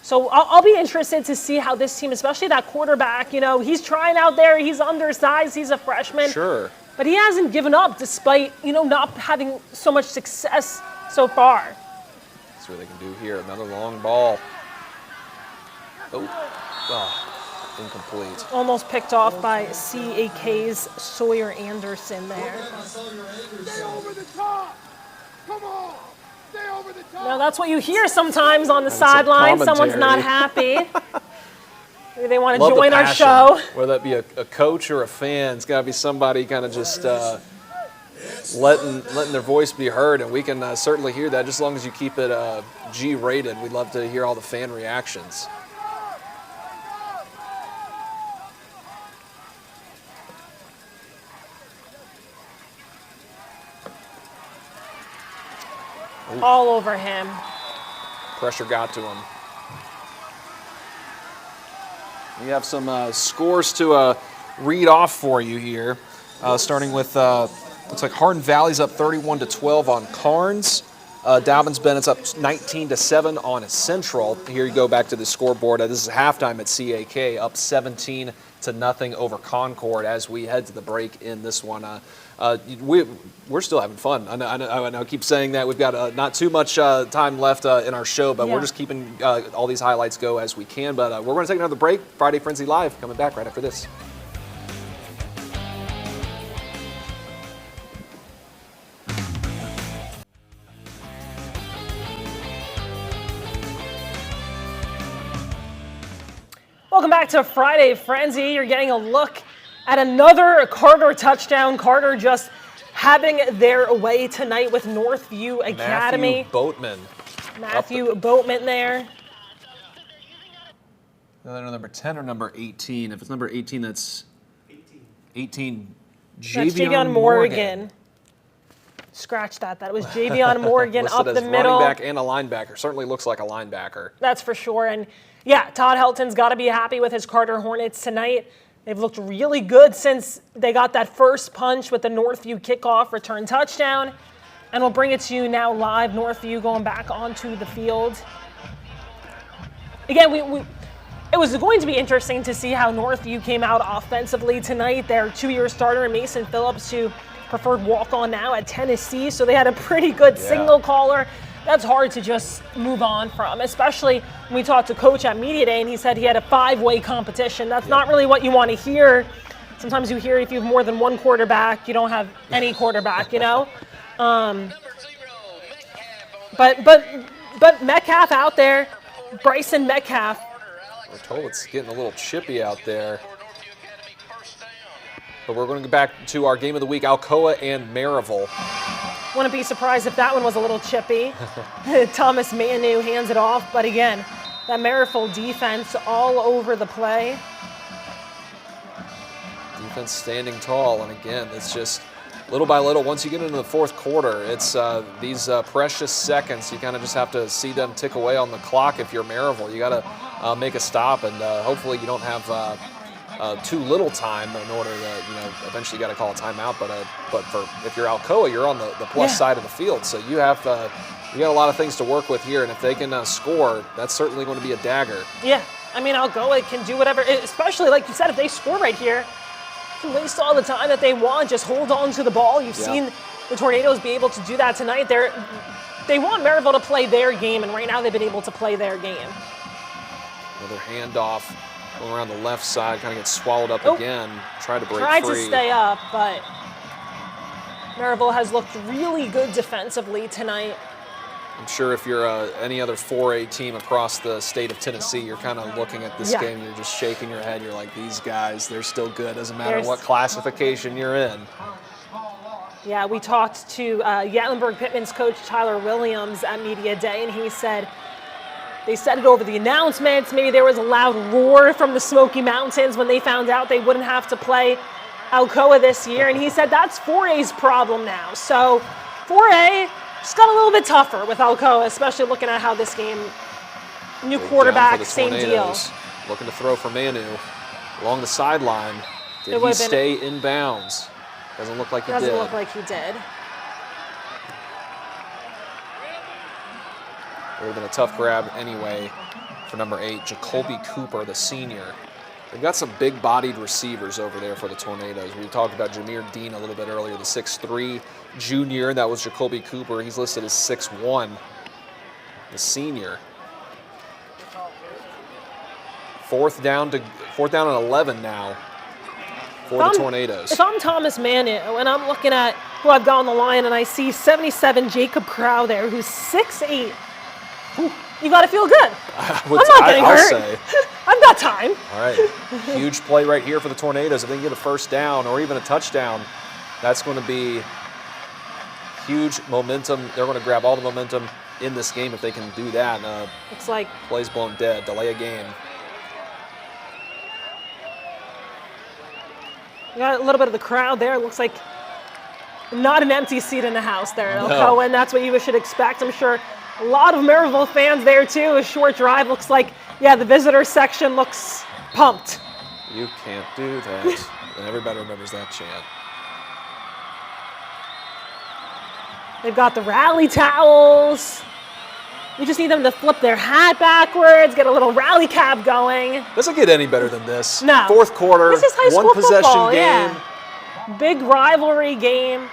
So I'll be interested to see how this team, especially that quarterback, he's trying out there. He's undersized. He's a freshman. Sure. But he hasn't given up despite, not having so much success so far. What they can do here. Another long ball. Incomplete. Almost picked off by CAK's Sawyer Anderson there. Stay over the top. Come on. Stay over the top. Now that's what you hear sometimes on the sideline. Someone's not happy. Maybe they want to join our show. Whether that be a coach or a fan, it's got to be somebody kind of just letting their voice be heard, and we can certainly hear that just as long as you keep it G-rated. We'd love to hear all the fan reactions. All over him. Pressure got to him. We have some scores to read off for you here, starting with looks like Hardin Valley's up 31-12 on Carnes. Dobbins Bennett's up 19-7 on Central. Here you go back to the scoreboard. This is halftime at CAK, up 17-0 over Concord as we head to the break in this one. We're still having fun. I know I keep saying that. We've got not too much time left in our show, but we're just keeping all these highlights go as we can. But we're going to take another break. Friday Frenzy Live coming back right after this. Welcome back to Friday Frenzy. You're getting a look at another Carter touchdown. Carter just having their way tonight with Northview Academy. Matthew Boatman there. Number 10 or number 18? If it's number 18, that's 18. That's Javion Morgan. Scratch that. That was Javion Morgan up the middle. Running back and a linebacker. Certainly looks like a linebacker. That's for sure. And yeah, Todd Helton's got to be happy with his Carter Hornets tonight. They've looked really good since they got that first punch with the Northview kickoff return touchdown. And we'll bring it to you now live. Northview going back onto the field. Again, it was going to be interesting to see how Northview came out offensively tonight. Their 2-year starter, Mason Phillips, who preferred walk-on now at Tennessee. So they had a pretty good signal caller. That's hard to just move on from, especially when we talked to Coach at Media Day and he said he had a 5-way competition. That's not really what you want to hear. Sometimes you hear if you have more than one quarterback, you don't have any quarterback, But Metcalf out there, Bryson Metcalf. We're told it's getting a little chippy out there. But we're going to go back to our game of the week, Alcoa and Maryville. Wouldn't be surprised if that one was a little chippy. Thomas Manu hands it off, but again, that Maryville defense all over the play. Defense standing tall, and again, it's just little by little. Once you get into the fourth quarter, it's these precious seconds. You kind of just have to see them tick away on the clock. If you're Maryville, you got to make a stop, and hopefully you don't have too little time in order to, eventually you got to call a timeout. But if you're Alcoa, you're on the plus side of the field, so you got a lot of things to work with here. And if they can score, that's certainly going to be a dagger. Yeah, I mean Alcoa can do whatever, especially like you said, if they score right here, can waste all the time that they want, just hold on to the ball. You've seen the Tornadoes be able to do that tonight. They want Maryville to play their game, and right now they've been able to play their game. Another handoff going around the left side, kind of gets swallowed up again. Tried to break Tried free. to stay up, but Maryville has looked really good defensively tonight. I'm sure if you're any other 4A team across the state of Tennessee, you're kind of looking at this game, you're just shaking your head. You're like, these guys, they're still good. Doesn't matter what classification you're in. Yeah, we talked to Gatlinburg-Pittman's coach, Tyler Williams, at Media Day, and he said they said it over the announcements. Maybe there was a loud roar from the Smoky Mountains when they found out they wouldn't have to play Alcoa this year, and he said that's 4A's problem now. So 4A just got a little bit tougher with Alcoa, especially looking at how this game, new quarterback, same deal. Looking to throw for Manu along the sideline. Did he stay in bounds? Doesn't look like he did. Doesn't look like he did. It would have been a tough grab anyway for number 8, Jacoby Cooper, the senior. They've got some big-bodied receivers over there for the Tornadoes. We talked about Jameer Dean a little bit earlier, the 6'3" junior. That was Jacoby Cooper. He's listed as 6'1", the senior. Fourth down and 11 now for the Tornadoes. If I'm Thomas Manu and I'm looking at who I've got on the line and I see 77 Jacob Crow there, who's 6'8", you got to feel good. I'm not getting hurt. I've got time. All right. Huge play right here for the Tornadoes. If they can get a first down or even a touchdown, that's going to be huge momentum. They're going to grab all the momentum in this game if they can do that. Looks like plays blown dead. Delay a game. You got a little bit of the crowd there. It looks like not an empty seat in the house there at Alcoa, and that's what you should expect. I'm sure a lot of Maryville fans there too. A short drive looks like, the visitor section looks pumped. You can't do that. And everybody remembers that chant. They've got the rally towels. We just need them to flip their hat backwards, get a little rally cap going. Doesn't get any better than this. No. Fourth quarter, this is high school one possession football, game. Yeah. Big rivalry game.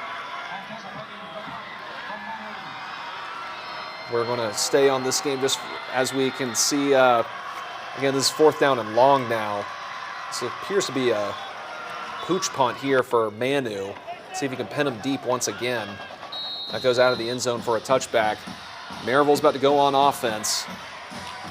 We're going to stay on this game just as we can see. Again, this is fourth down and long now. So it appears to be a pooch punt here for Manu. See if he can pin him deep once again. That goes out of the end zone for a touchback. Maryville's about to go on offense.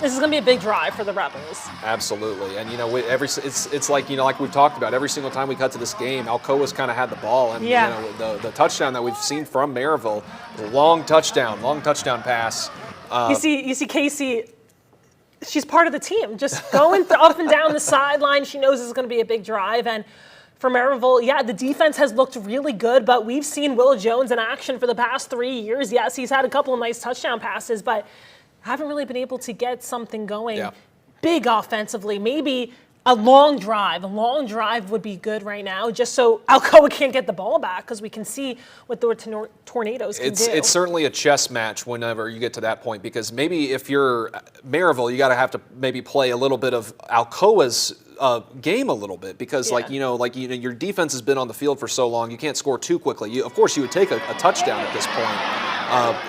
This is going to be a big drive for the Rebels. Absolutely, and it's like like we've talked about. Every single time we cut to this game, Alcoa's kind of had the ball, and the touchdown that we've seen from Maryville is a long touchdown pass. You see Casey. She's part of the team, just going up and down the sideline. She knows this is going to be a big drive, and for Maryville, the defense has looked really good, but we've seen Will Jones in action for the past 3 years. Yes, he's had a couple of nice touchdown passes, but haven't really been able to get something going big offensively. Maybe a long drive. A long drive would be good right now, just so Alcoa can't get the ball back, because we can see what the Tornadoes can do. It's certainly a chess match whenever you get to that point, because maybe if you're Maryville, you got to have to maybe play a little bit of Alcoa's game a little bit, because your defense has been on the field for so long, you can't score too quickly. Of course, you would take a touchdown at this point.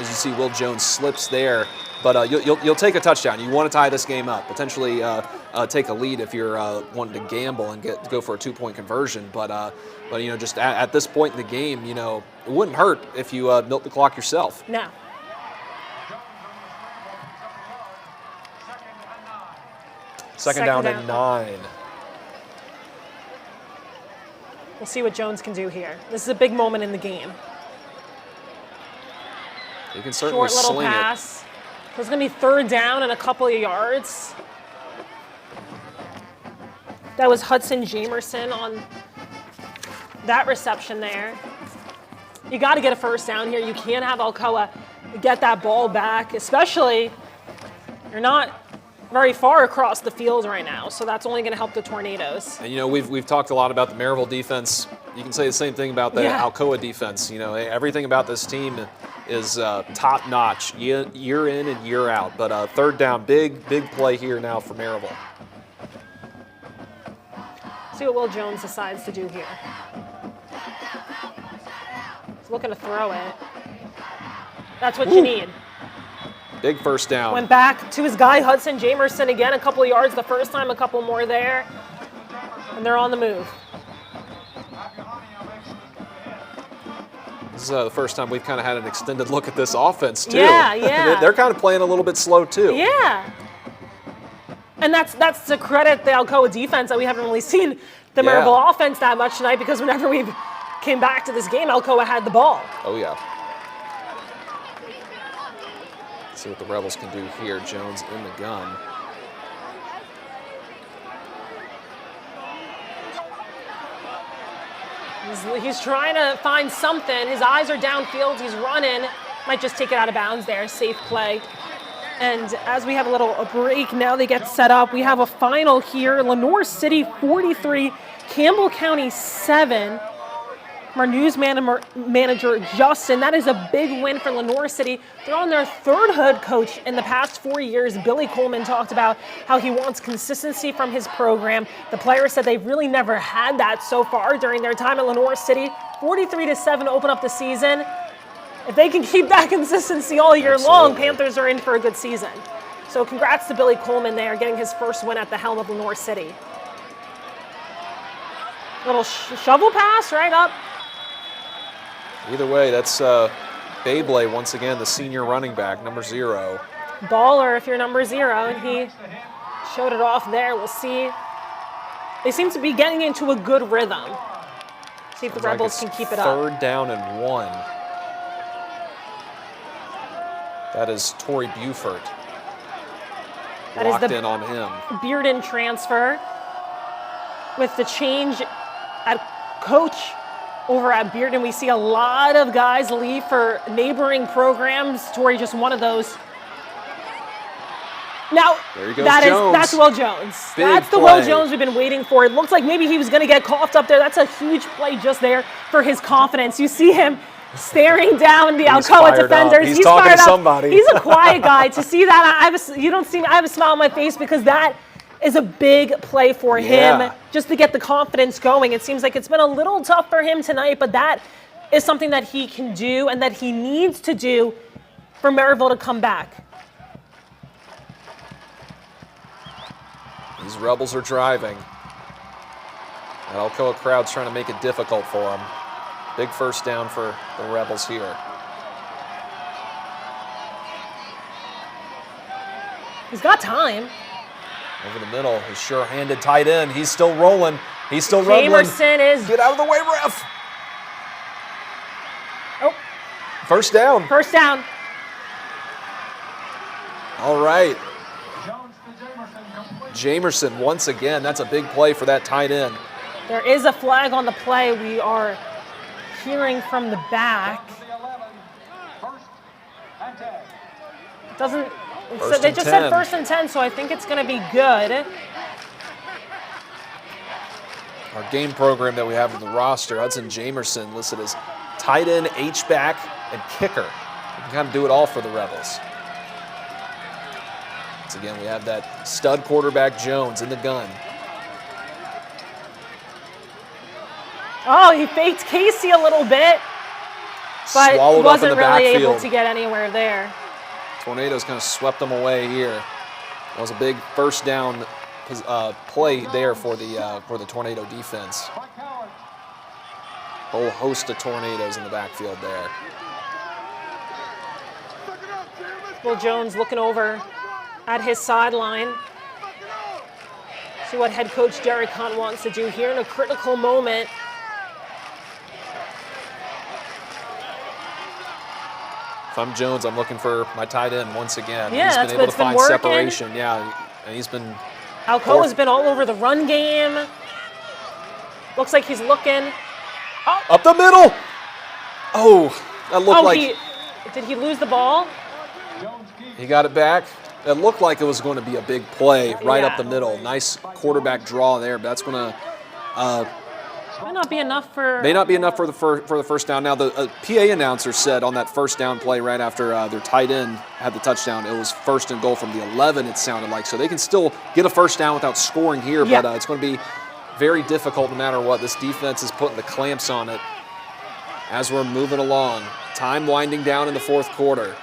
As you see, Will Jones slips there. But you'll take a touchdown. You want to tie this game up, potentially take a lead if you're wanting to gamble and go for a 2-point conversion. But just at this point in the game, it wouldn't hurt if you milk the clock yourself. No. Second down and 9. We'll see what Jones can do here. This is a big moment in the game. He can certainly short little sling pass. So it's going to be third down and a couple of yards. That was Hudson Jamerson on that reception there. You got to get a first down here. You can't have Alcoa get that ball back, especially you're not very far across the field right now, so that's only going to help the Tornadoes. And we've talked a lot about the Maryville defense. You can say the same thing about the Alcoa defense. Everything about this team is top notch year in and year out. But third down, big play here now for Maryville. See what Will Jones decides to do here. He's looking to throw it. That's what you need. Big first down. Went back to his guy, Hudson Jamerson, again, a couple of yards the first time, a couple more there. And they're on the move. This is the first time we've kind of had an extended look at this offense, too. Yeah. They're kind of playing a little bit slow, too. Yeah. And that's to credit the Alcoa defense that we haven't really seen the Maryville offense that much tonight, because whenever we came back to this game, Alcoa had the ball. Oh, yeah. Let's see what the Rebels can do here. Jones in the gun. He's trying to find something. His eyes are downfield. He's running. Might just take it out of bounds there. Safe play. And as we have a break, now they get set up. We have a final here. Lenoir City 43, Campbell County 7. From our news manager, Justin. That is a big win for Lenoir City. They're on their third head coach in the past 4 years. Billy Coleman talked about how he wants consistency from his program. The players said they've really never had that so far during their time at Lenoir City. 43-7 open up the season. If they can keep that consistency all year long, Panthers are in for a good season. So congrats to Billy Coleman there, getting his first win at the helm of Lenoir City. Little shovel pass right up. Either way, that's Beyblade once again, the senior running back, number 0. Baller if you're number 0, and he showed it off there. We'll see. They seem to be getting into a good rhythm. See if the Rebels can keep it up. Third down and 1. That is Torrey Buford. That is locked the in on him. Bearden transfer. With the change at coach over at Bearden, we see a lot of guys leave for neighboring programs. Torrey just one of those. Now, there he goes, that's Will Jones. That's the Will Jones we've been waiting for. It looks like maybe he was going to get coughed up there. That's a huge play just there for his confidence. You see him staring down the Alcoa defenders. He's talking to somebody. He's a quiet guy. To see that, I have a smile on my face, because that is a big play for him, just to get the confidence going. It seems like it's been a little tough for him tonight, but that is something that he can do and that he needs to do for Maryville to come back. These Rebels are driving. That Alcoa crowd's trying to make it difficult for them. Big first down for the Rebels here. He's got time. Over the middle, his sure-handed tight end. He's still rolling. He's still running. Jamerson is. Get out of the way, ref. Oh. First down. First down. All right. Jamerson once again. That's a big play for that tight end. There is a flag on the play. We are hearing from the back. Doesn't. So they just said 1st and 10, so I think it's going to be good. Our game program that we have in the roster, Hudson Jamerson listed as tight end, H-back, and kicker. You can kind of do it all for the Rebels. Once again, we have that stud quarterback Jones in the gun. Oh, he faked Casey a little bit, but Swallowed wasn't up in the really backfield. able to get anywhere there. Tornadoes kind of swept them away here. That was a big first down play there for the Tornado defense. Whole host of tornadoes in the backfield there. Will Jones looking over at his sideline. See what head coach Derek Hunt wants to do here in a critical moment. If I'm Jones, I'm looking for my tight end once again. Yeah, he's been able to find working. separation. Yeah, and he's been. Alcoa's been all over the run game. Looks like he's looking. Oh. Up the middle. Oh, that looked like. Did he lose the ball? He got it back. It looked like it was going to be a big play right up the middle. Nice quarterback draw there, but that's going to. May not be enough for. May not be enough for the first down. Now the PA announcer said on that first down play right after their tight end had the touchdown, it was 1st and goal from the 11. It sounded like, so they can still get a first down without scoring here, but it's going to be very difficult no matter what. This defense is putting the clamps on it as we're moving along. Time winding down in the fourth quarter.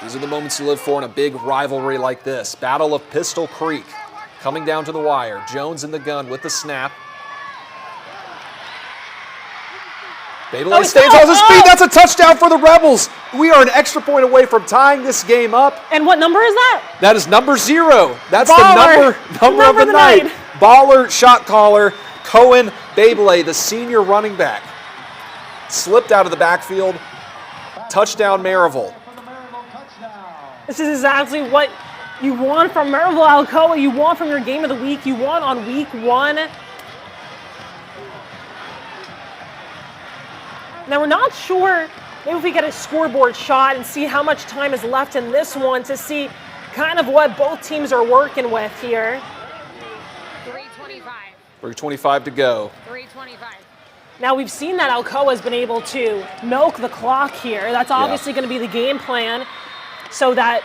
These are the moments you live for in a big rivalry like this. Battle of Pistol Creek coming down to the wire. Jones in the gun with the snap. Bayley stays on his feet. That's a touchdown for the Rebels. We are an extra point away from tying this game up. And what number is that? That is number 0. That's Baller. the number of the night. Baller, shot caller, Cohen Bayley, the senior running back. Slipped out of the backfield. Touchdown, Maryville. This is exactly what you want from Maryville, Alcoa. You want from your game of the week. You want on week 1. Now, we're not sure, maybe if we get a scoreboard shot and see how much time is left in this one to see kind of what both teams are working with here. 3:25. 3:25 to go. 3:25. Now, we've seen that Alcoa has been able to milk the clock here. That's obviously going to be the game plan, so that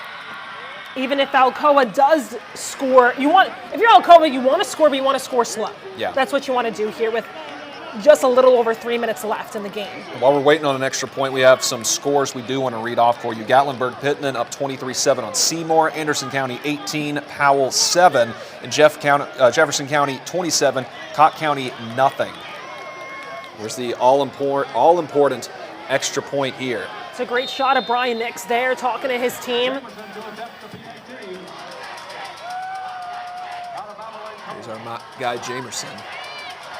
even if Alcoa does score, if you're Alcoa, you want to score, but you want to score slow. Yeah. That's what you want to do here with just a little over 3 minutes left in the game. While we're waiting on an extra point, we have some scores we do want to read off for you. Gatlinburg-Pittman up 23-7 on Seymour. Anderson County 18, Powell 7, and Jefferson County 27, Cott County nothing. There's the all-important extra point here. It's a great shot of Brian Nix there talking to his team. Here's our guy Jamerson.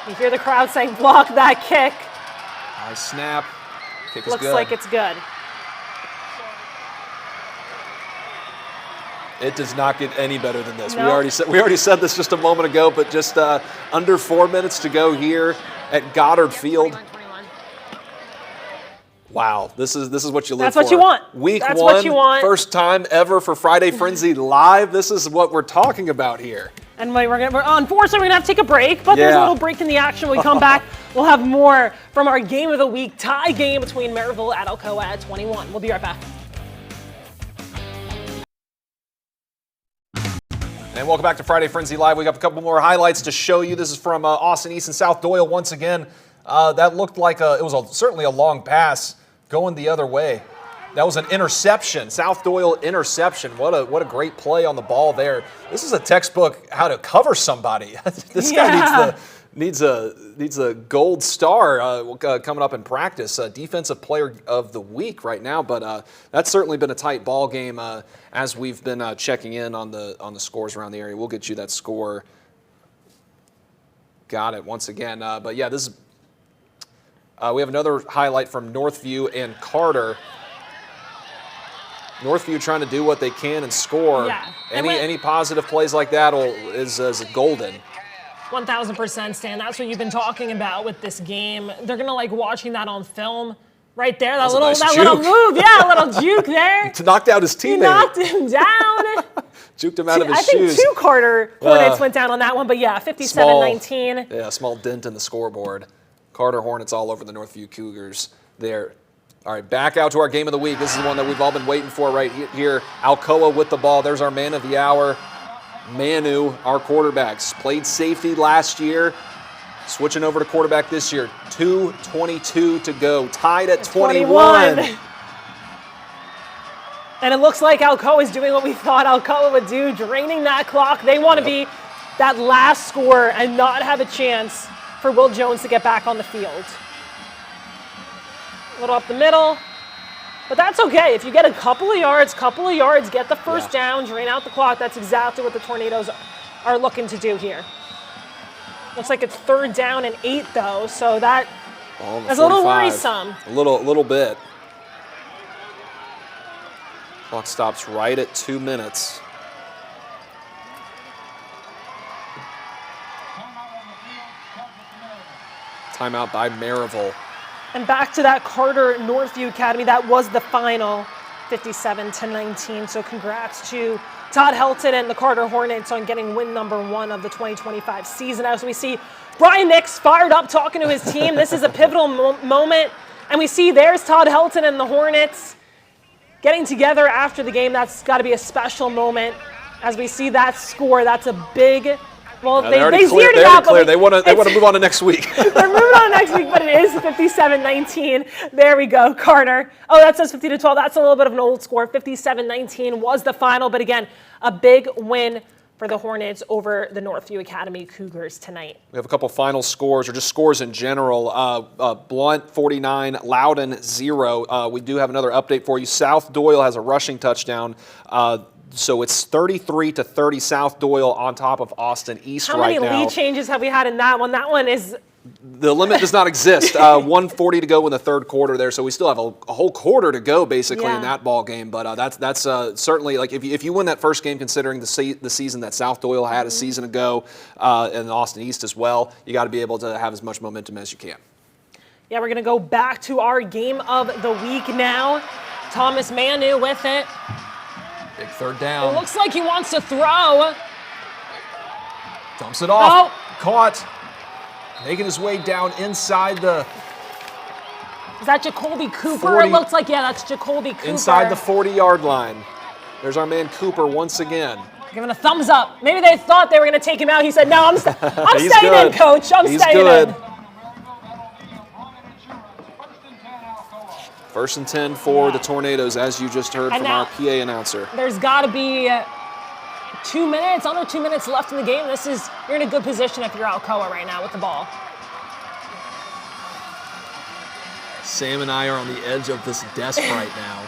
You hear the crowd saying, block that kick. High snap. Kick is Looks good. like it's good. It does not get any better than this. No. We already said this just a moment ago, but just under 4 minutes to go here at Goddard Field. 21. Wow, this is what you live That's for. what you want. Week That's 1, what you want. first time ever for Friday Frenzy Live. This is what we're talking about here. And unfortunately, we're going to have to take a break, but there's a little break in the action. When we come back, we'll have more from our game of the week, tie game between Maryville and Alcoa at 21. We'll be right back. And welcome back to Friday Frenzy Live. We got a couple more highlights to show you. This is from Austin East and South Doyle once again. That looked like it was certainly a long pass going the other way. That was an interception, South Doyle interception. What a great play on the ball there. This is a textbook how to cover somebody. This guy needs a gold star coming up in practice. Defensive player of the week right now, but that's certainly been a tight ball game as we've been checking in on the scores around the area. We'll get you that score. Got it once again. But yeah, this is. We have another highlight from Northview and Carter. Northview trying to do what they can and score. Yeah. Any positive plays like that is golden. 1,000%, Stan. That's what you've been talking about with this game. They're gonna like watching that on film right there. That little move, a little juke there. To knocked out his teammate. He knocked him down. Juked him out of his shoes. I think 2 Carter Hornets went down on that one, but yeah, 57-19. Yeah, small dent in the scoreboard. Carter Hornets all over the Northview Cougars there. All right, back out to our game of the week. This is the one that we've all been waiting for right here. Alcoa with the ball. There's our man of the hour. Manu, our quarterbacks. Played safety last year. Switching over to quarterback this year. 2:22 to go. Tied at 21. And it looks like Alcoa is doing what we thought Alcoa would do, draining that clock. They want to be that last score and not have a chance for Will Jones to get back on the field. A little up the middle, but that's okay. If you get a couple of yards, get the first down, drain out the clock. That's exactly what the Tornadoes are looking to do here. Looks like it's 3rd down and 8 though, so that is a little worrisome. A little bit. Clock stops right at 2 minutes. Timeout by Maryville. And back to that Carter Northview Academy. That was the final, 57-19. So congrats to Todd Helton and the Carter Hornets on getting win number 1 of the 2025 season. As we see Brian Nix fired up talking to his team. This is a pivotal moment. And we see there's Todd Helton and the Hornets getting together after the game. That's got to be a special moment. As we see that score, that's a big Well, No, they already zeroed it They out, already but cleared. They want to move on to next week. they're moving on next week, but it is 57-19. There we go, Carter. Oh, that says 50-12. That's a little bit of an old score. 57-19 was the final, but again, a big win for the Hornets over the Northview Academy Cougars tonight. We have a couple final scores, or just scores in general. Blunt 49, Loudon 0. We do have another update for you. South Doyle has a rushing touchdown. So it's 33-30 South Doyle on top of Austin East right now. How many lead changes have we had in that one? That one is... The limit does not exist. 1:40 to go in the third quarter there, so we still have a whole quarter to go basically in that ball game. But that's certainly, like, if you win that first game, considering the season that South Doyle had a season ago, and Austin East as well, you got to be able to have as much momentum as you can. Yeah, we're going to go back to our game of the week now. Thomas Manu with it. Big third down. It looks like he wants to throw. Dumps it off. Caught. Making his way down inside the... Is that Jacoby Cooper? 40. It looks like, yeah, that's Jacoby Cooper. Inside the 40-yard line. There's our man Cooper once again. Giving a thumbs up. Maybe they thought they were going to take him out. He said, no, I'm staying good. in, coach. I'm He's staying good. in. First and 10 for the Tornadoes, as you just heard And from now, our PA announcer. There's got to be 2 minutes, under 2 minutes left in the game. You're in a good position if you're Alcoa right now with the ball. Sam and I are on the edge of this desk right now.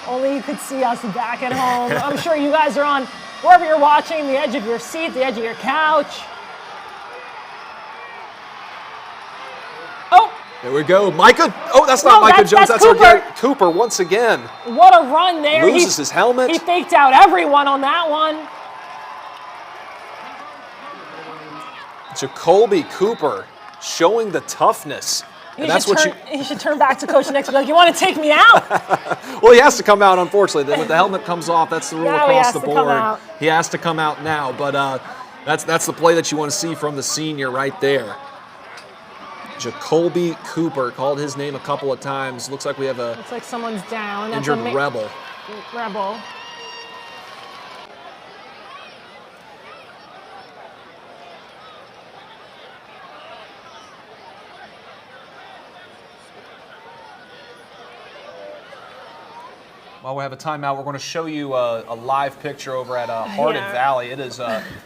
Only you could see us back at home. I'm sure you guys are on, wherever you're watching, the edge of your seat, the edge of your couch. Oh! There we go. Micah. Oh, that's not Micah Jones. That's Cooper. our guy, Cooper once again. What a run there. Loses his helmet. He faked out everyone on that one. Jacoby Cooper showing the toughness. And that's what he should turn back to coach next week. Like, you want to take me out? Well, he has to come out, unfortunately. When the helmet comes off, that's the rule Now across the board. He has to come out. He has to come out now, but that's the play that you want to see from the senior right there. Jacoby Cooper, called his name a couple of times. Looks like we have a Looks like someone's down. injured Rebel. Rebel. While we have a timeout, we're going to show you a live picture over at Hardin Valley. It is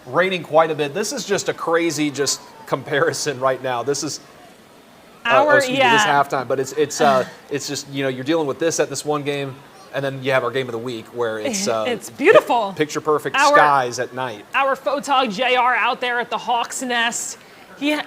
raining quite a bit. This is just a crazy comparison right now. This is this halftime, but it's just, you know, you're dealing with this at this one game, and then you have our game of the week where it's beautiful, picture perfect skies at night. Our photog JR out there at the Hawk's Nest. We're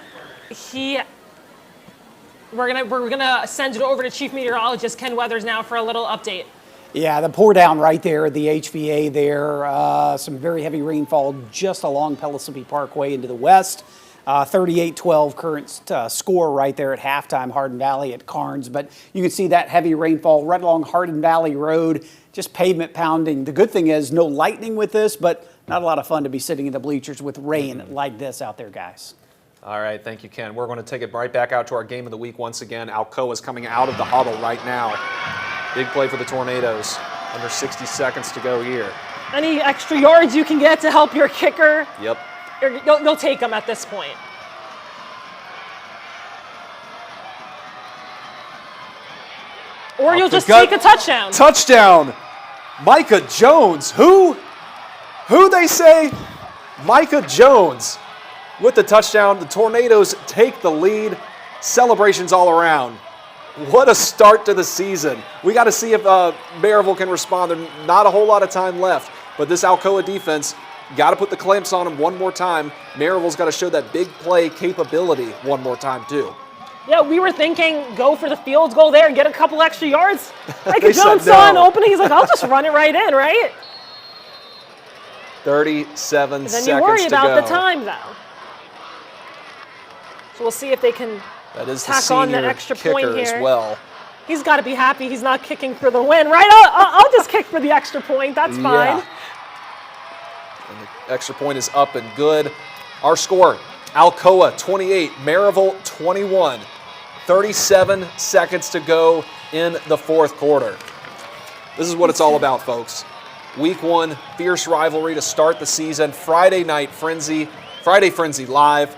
gonna send it over to Chief Meteorologist Ken Weathers now for a little update. Yeah, the pour down right there, the HVA there, some very heavy rainfall just along Pellissippi Parkway into the west. 38-12 current score right there at halftime, Hardin Valley at Carnes. But you can see that heavy rainfall right along Hardin Valley Road, just pavement pounding. The good thing is no lightning with this, but not a lot of fun to be sitting in the bleachers with rain like this out there, guys. All right, thank you, Ken. We're going to take it right back out to our game of the week once again. Alcoa is coming out of the huddle right now. Big play for the Tornadoes. Under 60 seconds to go here. Any extra yards you can get to help your kicker? Yep. You'll take them at this point. Or you'll just take a touchdown. Touchdown! Micah Jones. Who they say? Micah Jones with the touchdown. The Tornadoes take the lead. Celebrations all around. What a start to the season. We got to see if Maryville can respond. There's not a whole lot of time left, but this Alcoa defense got to put the clamps on them one more time. Maryville's got to show that big play capability one more time too. Yeah, we were thinking go for the field goal there and get a couple extra yards. Like Jones said saw an no. opening, he's like, I'll just run it right in, right? 37 seconds to go. Then you worry about the time, though. So we'll see if they can tack on that extra point here. As well. He's got to be happy he's not kicking for the win, right? I'll just kick for the extra point. That's fine. Yeah. And the extra point is up and good. Our score, Alcoa 28, Maryville 21. 37 seconds to go in the fourth quarter. This is what it's all about, folks. Week one, fierce rivalry to start the season. Friday night frenzy Friday Frenzy Live.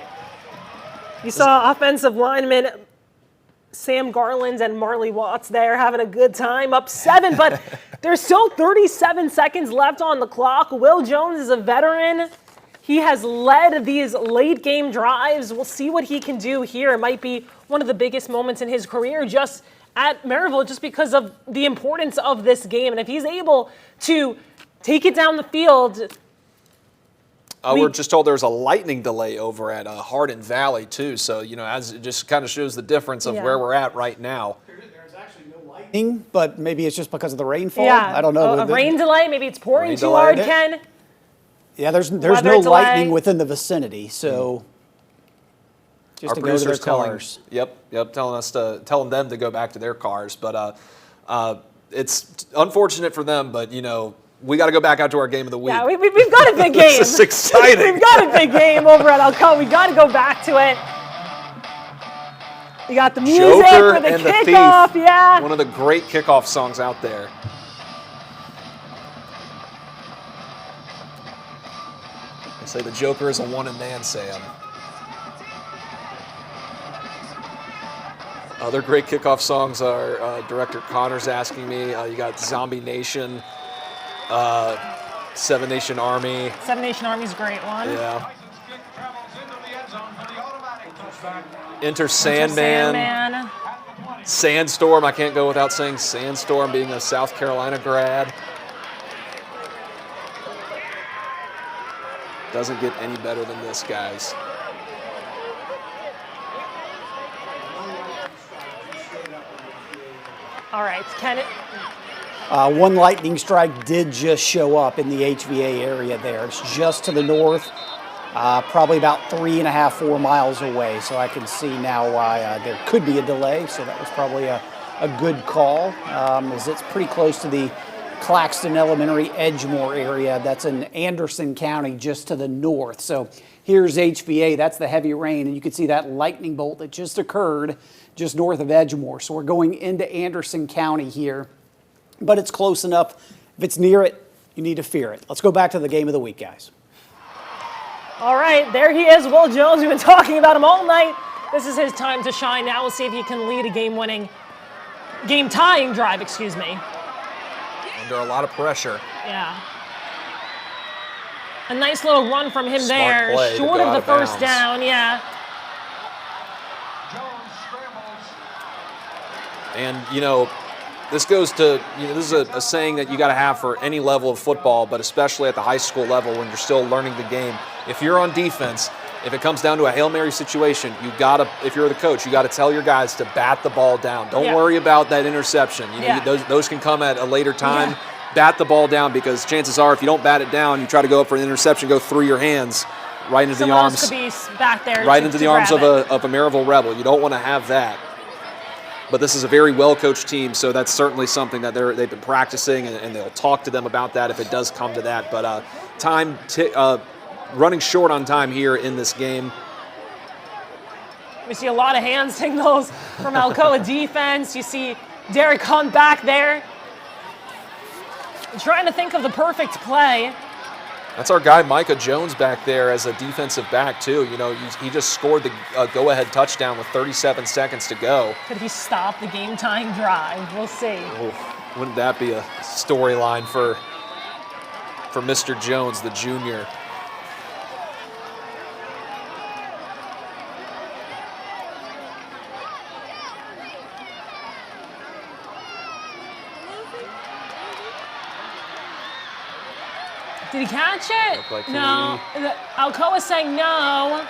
You saw offensive lineman Sam Garland and Marley Watts there having a good time, up 7, but there's still 37 seconds left on the clock. Will Jones is a veteran. He has led these late game drives. We'll see what he can do here. It might be one of the biggest moments in his career just at Maryville, just because of the importance of this game. And if he's able to take it down the field. We're just told there's a lightning delay over at Hardin Valley, too. So, as it just kind of shows the difference of where we're at right now. There's actually no lightning, but maybe it's just because of the rainfall. Yeah, I don't know. A rain delay. Maybe it's pouring Rain too delay. hard, Ken. Yeah, there's Weather no delay. lightning within the vicinity, so just Our to go to their producer's telling, cars. telling them to go back to their cars. But it's unfortunate for them, but, we got to go back out to our game of the week. Yeah, we've got a big game. This is exciting. We've got a big game over at Alcoa. We got to go back to it. You got the music Joker for the and the kickoff. Thief. Yeah. One of the great kickoff songs out there. They say the Joker is a one-and-man, Sam. Other great kickoff songs are Director Connor's asking me. You got Zombie Nation, Seven Nation Army. Seven Nation Army's a great one. Yeah. Enter Sandman. Sandstorm. I can't go without saying Sandstorm, being a South Carolina grad. Doesn't get any better than this, guys. All right, Ken. One lightning strike did just show up in the HVA area there. It's just to the north, probably about 3.5, 4 miles away. So I can see now why there could be a delay. So that was probably a good call, as it's pretty close to the Claxton Elementary Edgemore area. That's in Anderson County, just to the north. So here's HVA. That's the heavy rain, and you can see that lightning bolt that just occurred just north of Edgemore. So we're going into Anderson County here. But it's close enough. If it's near it, you need to fear it. Let's go back to the game of the week, guys. All right, there he is, Will Jones. We've been talking about him all night. This is his time to shine. Now we'll see if he can lead a game-tying drive, excuse me. Under a lot of pressure. Yeah. A nice little run from him Smart there. play to Short go of out the of first bounds. down, yeah. And, this goes to, this is a saying that you got to have for any level of football, but especially at the high school level when you're still learning the game. If you're on defense, if it comes down to a Hail Mary situation, if you're the coach, you got to tell your guys to bat the ball down. Don't worry about that interception. Those can come at a later time. Yeah. Bat the ball down, because chances are if you don't bat it down, you try to go up for an interception, go through your hands right into the arms. Someone else could be back there right to- into to the arms grab of a Maryville Rebel. You don't want to have that. But this is a very well-coached team, so that's certainly something that they've been practicing, and they'll talk to them about that if it does come to that. But running short on time here in this game. We see a lot of hand signals from Alcoa defense. You see Derek Hunt back there. Trying to think of the perfect play. That's our guy Micah Jones back there as a defensive back, too. He just scored the go-ahead touchdown with 37 seconds to go. Could he stop the game-tying drive? We'll see. Oh, wouldn't that be a storyline for Mr. Jones, the junior? Did he catch it? Looked like no. Alcoa is saying no.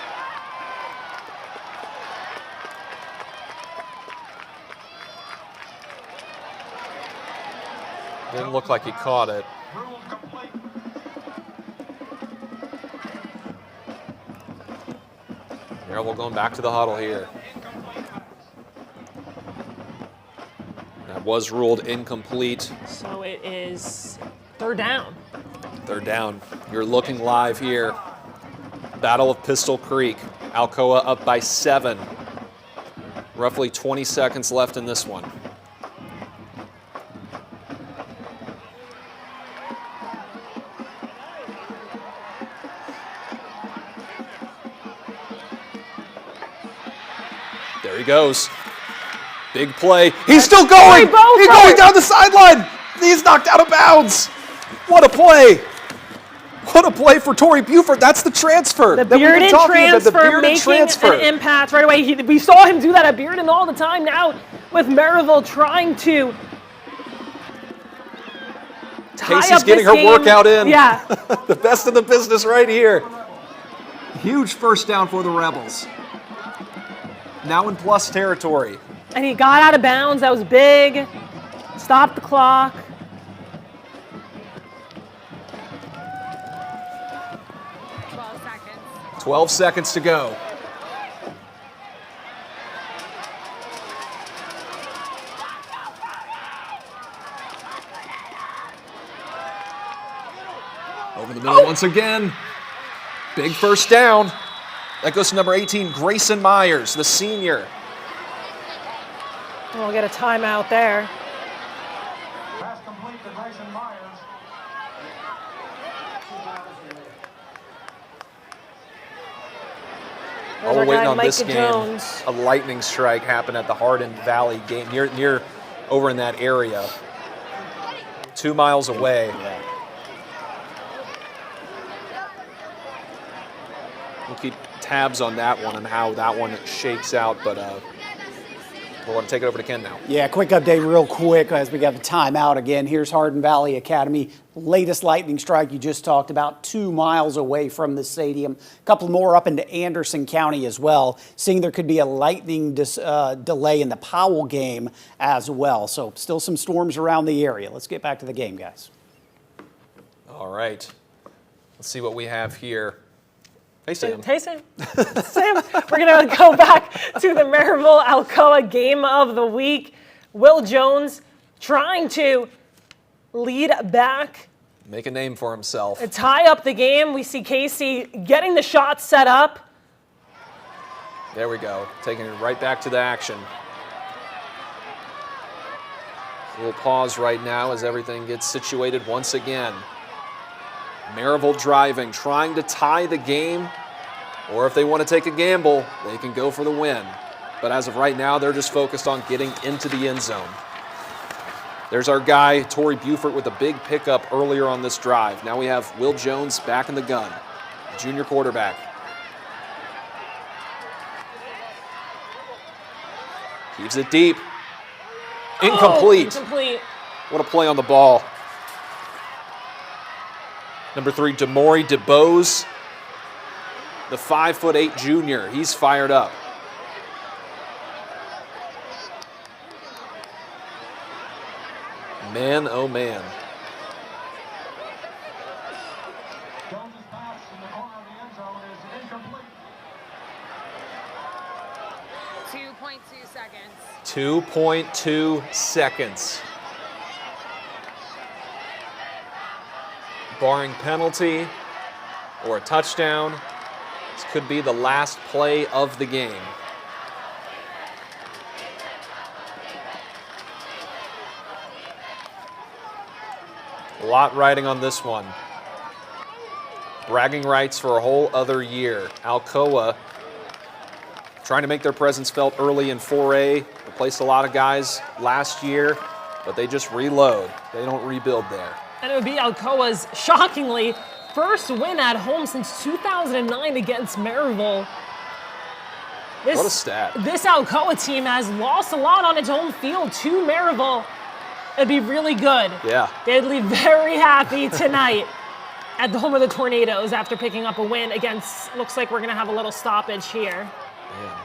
Didn't look like he caught it. Maryville going back to the huddle here. That was ruled incomplete. So it is third down. Third down. You're looking live here. Battle of Pistol Creek. Alcoa up by 7. Roughly 20 seconds left in this one. There he goes. Big play. He's still going. He's going down the sideline. He's knocked out of bounds. What a play. What a play for Torrey Buford. That's the transfer. The that we've been Bearden talking about, transfer making an impact right away. We saw him do that at Bearden all the time now with Maryville trying to tie Casey's up getting this her game. workout in. Yeah. The best in the business right here. Huge first down for the Rebels. Now in plus territory. And he got out of bounds. That was big. Stopped the clock. 12 seconds to go. Over the middle once again. Big first down. That goes to number 18, Grayson Myers, the senior. We'll get a timeout there. Pass complete to Grayson Myers. While we're waiting on this Micah game, Jones. a lightning strike happened at the Hardin Valley game, near over in that area, 2 miles away. We'll keep tabs on that one and how that one shakes out, but we'll want to take it over to Ken now. Yeah, quick update real quick as we got the timeout again. Here's Hardin Valley Academy. Latest lightning strike you just talked about, 2 miles away from the stadium. A couple more up into Anderson County as well. Seeing there could be a lightning delay in the Powell game as well. So still some storms around the area. Let's get back to the game, guys. All right. Let's see what we have here. Hey, Sam. Hey, Sam. Sam, we're going to go back to the Maryville Alcoa game of the week. Will Jones trying to lead back. Make a name for himself. To tie up the game. We see Casey getting the shot set up. There we go. Taking it right back to the action. We'll pause right now as everything gets situated once again. Maryville driving, trying to tie the game, or if they want to take a gamble, they can go for the win. But as of right now, they're just focused on getting into the end zone. There's our guy, Torrey Buford, with a big pickup earlier on this drive. Now we have Will Jones back in the gun, junior quarterback. Keeps it deep. Incomplete. Incomplete. What a play on the ball. Number 3, Demori DeBose, the 5'8" junior. He's fired up. Man, oh man. Jones's pass in the corner of the end zone is incomplete. 2.2 seconds. 2.2 seconds. Barring penalty or a touchdown, this could be the last play of the game. A lot riding on this one. Bragging rights for a whole other year. Alcoa trying to make their presence felt early in 4A. Replaced a lot of guys last year, but they just reload. They don't rebuild there. And it would be Alcoa's, shockingly, first win at home since 2009 against Maryville. What a stat. This Alcoa team has lost a lot on its home field to Maryville. It'd be really good. Yeah. They'd be very happy tonight at the home of the Tornadoes after picking up a win against, looks like we're going to have a little stoppage here. Man.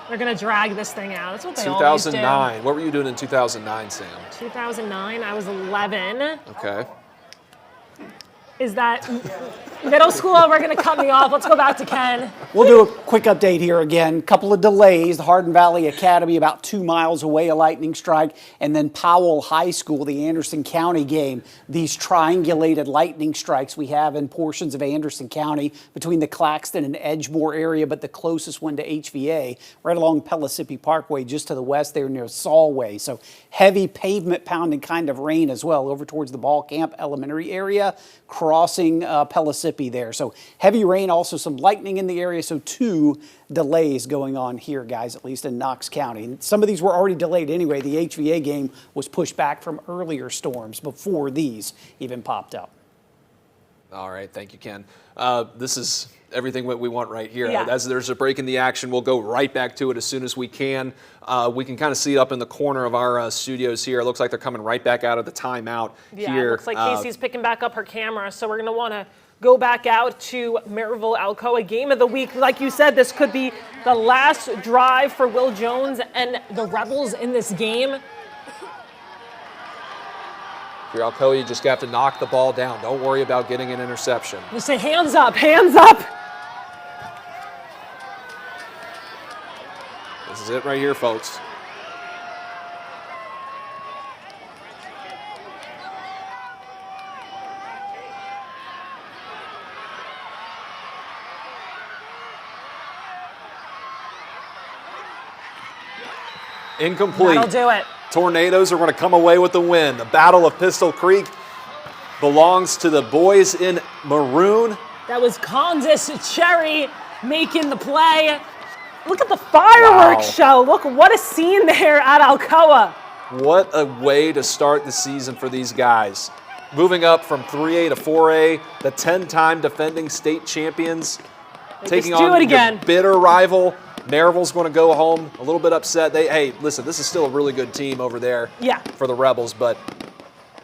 They're going to drag this thing out. That's what they always do. 2009. What were you doing in 2009, Sam? 2009, I was 11. Okay. Is that middle school? We're going to cut me off. Let's go back to Ken. We'll do a quick update here again. Couple of delays. The Hardin Valley Academy about 2 miles away, a lightning strike. And then Powell High School, the Anderson County game. These triangulated lightning strikes we have in portions of Anderson County between the Claxton and Edgemore area, but the closest one to HVA, right along Pellissippi Parkway, just to the west there near Solway. So heavy pavement pounding kind of rain as well over towards the Ball Camp Elementary area, crossing Pellissippi there. So heavy rain, also some lightning in the area. So 2 2 delays going on here, guys, at least in Knox County. And some of these were already delayed anyway. The HVA game was pushed back from earlier storms before these even popped up. All right, thank you, Ken. This is everything that we want right here. Yeah. As there's a break in the action, we'll go right back to it as soon as we can. We can kind of see it up in the corner of our studios here. It looks like they're coming right back out of the timeout Yeah, here. it looks like Casey's picking back up her camera, so we're going to want to go back out to Maryville Alcoa game of the week. Like you said, this could be the last drive for Will Jones and the Rebels in this game. If you're Alcoa, you just have to knock the ball down. Don't worry about getting an interception. Just say hands up, hands up. This is it right here, folks. Incomplete. That'll do it. Tornadoes are going to come away with the win. The Battle of Pistol Creek belongs to the boys in maroon. That was Condis Cherry making the play. Look at the fireworks show. Look, what a scene there at Alcoa. What a way to start the season for these guys. Moving up from 3A to 4A, the 10-time defending state champions, taking on your bitter rival. Maryville's going to go home a little bit upset. Hey, listen, this is still a really good team over there for the Rebels, but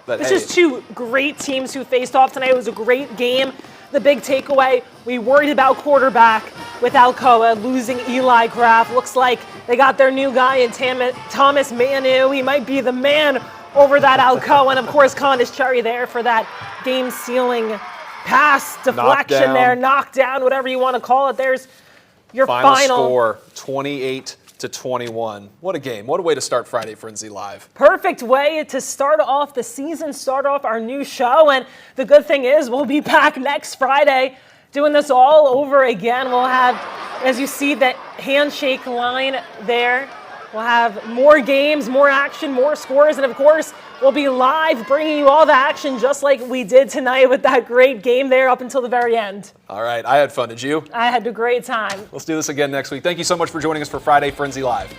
It's just 2 great teams who faced off tonight. It was a great game. The big takeaway, we worried about quarterback with Alcoa losing Eli Graff. Looks like they got their new guy in Thomas Manu. He might be the man over that Alcoa. And, of course, Condis Cherry there for that game-sealing pass, deflection there, knockdown, whatever you want to call it. There's your final score, 28-21. What a game. What a way to start Friday Frenzy Live. Perfect way to start off the season, start off our new show. And the good thing is we'll be back next Friday doing this all over again. We'll have, as you see, that handshake line there. We'll have more games, more action, more scores, and of course, we'll be live bringing you all the action just like we did tonight with that great game there up until the very end. All right, I had fun. Did you? I had a great time. Let's do this again next week. Thank you so much for joining us for Friday Frenzy Live.